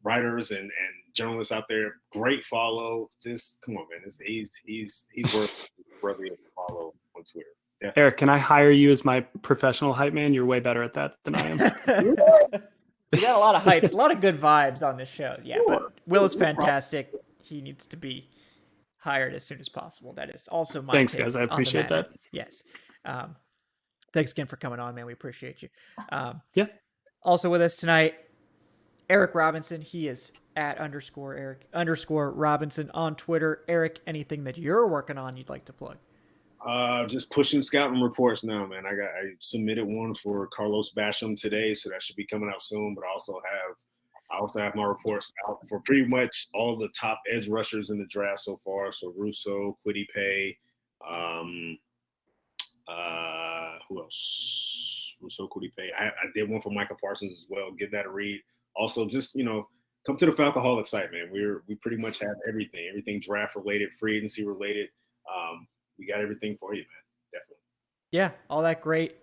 Speaker 2: writers and journalists out there. Great follow. Just come on, man. He's worth worthy of a follow on Twitter. Definitely.
Speaker 4: Eric, can I hire you as my professional hype man? You're way better at that than I am.
Speaker 1: We got a lot of hypes, a lot of good vibes on this show. Yeah, but Will is fantastic. He needs to be hired as soon as possible. That is also my
Speaker 4: thanks, guys. I appreciate that.
Speaker 1: Yes. Thanks again for coming on, man. We appreciate you.
Speaker 4: Yeah.
Speaker 1: Also with us tonight, Eric Robinson. He is at _Eric_Robinson on Twitter. Eric, anything that you're working on you'd like to plug?
Speaker 2: Just pushing scouting reports now, man. I submitted one for Carlos Basham today, so that should be coming out soon. But I also have my reports out for pretty much all the top edge rushers in the draft so far. So Russo, Kwity Paye, who else? Russo, Kwity Paye. I did one for Micah Parsons as well. Give that a read. Also, just come to the Falcoholic site, man. We pretty much have everything draft related, free agency related. We got everything for you, man. Definitely.
Speaker 1: Yeah, all that great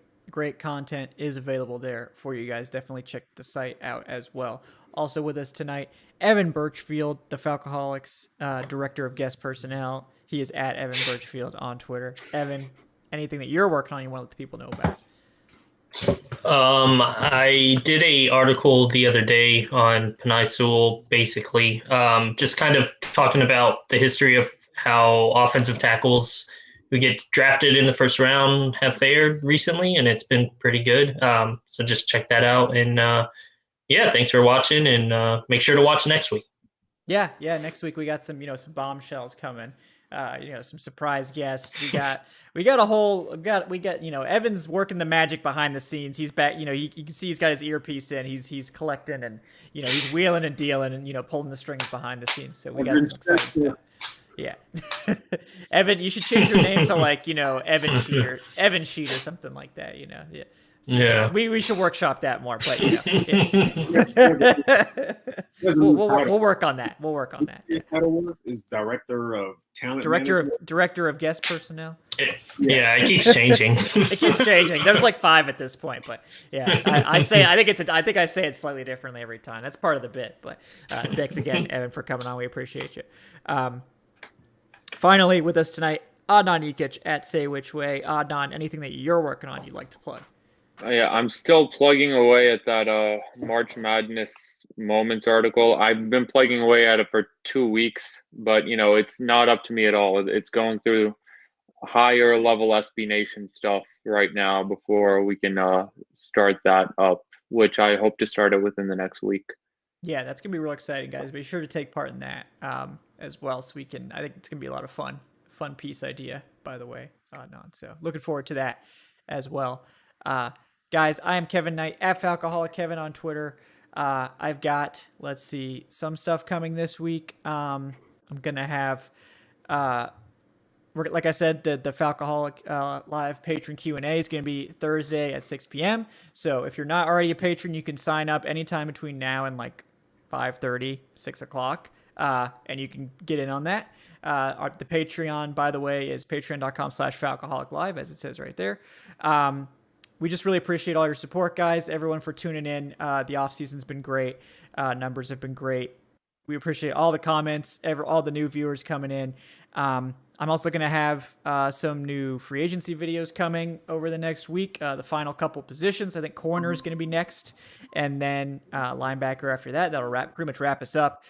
Speaker 1: content is available there for you guys. Definitely check the site out as well. Also with us tonight, Evan Birchfield, the Falcoholics Director of Guest Personnel. He is at Evan Birchfield on Twitter. Evan, anything that you're working on you want to let the people know about?
Speaker 3: I did a article the other day on Penei Sewell, basically, just kind of talking about the history of how offensive tackles who get drafted in the first round have fared recently, and it's been pretty good. So just check that out. And thanks for watching, and make sure to watch next week.
Speaker 1: Yeah. Next week we got some bombshells coming. Some surprise guests. We got Evan's working the magic behind the scenes. He's back. You can see he's got his earpiece in. He's collecting and he's wheeling and dealing and pulling the strings behind the scenes. So we got some exciting stuff. Yeah. Evan, you should change your name to Evan Sheet or something like that. Yeah. We should workshop that more, but we'll work on that.
Speaker 2: His title is Director of Talent
Speaker 1: Director of Guest Personnel.
Speaker 3: Yeah, it keeps changing.
Speaker 1: It keeps changing. There's like 5 at this point, but yeah, I think I say it slightly differently every time. That's part of the bit. But thanks again, Evan, for coming on. We appreciate you. Finally, with us tonight, Adnan Ikic at Say Which Way. Adnan, anything that you're working on you'd like to plug?
Speaker 5: Yeah, I'm still plugging away at that March Madness Moments article. I've been plugging away at it for 2 weeks, but it's not up to me at all. It's going through higher level SB Nation stuff right now before we can start that up, which I hope to start it within the next week.
Speaker 1: Yeah, that's gonna be real exciting, guys. Be sure to take part in that as well, so we can. I think it's gonna be a lot of fun piece idea, by the way, Adnan. So looking forward to that as well. Guys, I am Kevin Knight at Falcoholic Kevin on Twitter. I've got, let's see, some stuff coming this week. I'm going to have, like I said, the Falcoholic live patron Q&A is going to be Thursday at 6 p.m. So if you're not already a patron, you can sign up anytime between now and like 5:30, 6 o'clock, and you can get in on that. The Patreon, by the way, is patreon.com/Falcoholic Live, as it says right there. We just really appreciate all your support, guys. Everyone for tuning in. The off season's been great. Numbers have been great. We appreciate all the comments, all the new viewers coming in. I'm also going to have some new free agency videos coming over the next week. The final couple positions. I think corner is going to be next, and then linebacker after that. That'll pretty much wrap us up.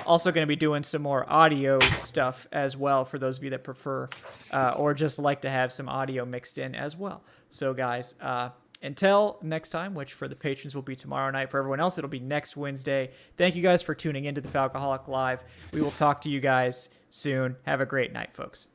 Speaker 1: Also going to be doing some more audio stuff as well for those of you that prefer or just like to have some audio mixed in as well. So, guys, until next time, which for the patrons will be tomorrow night. For everyone else, it'll be next Wednesday. Thank you guys for tuning into the Falcoholic Live. We will talk to you guys soon. Have a great night, folks.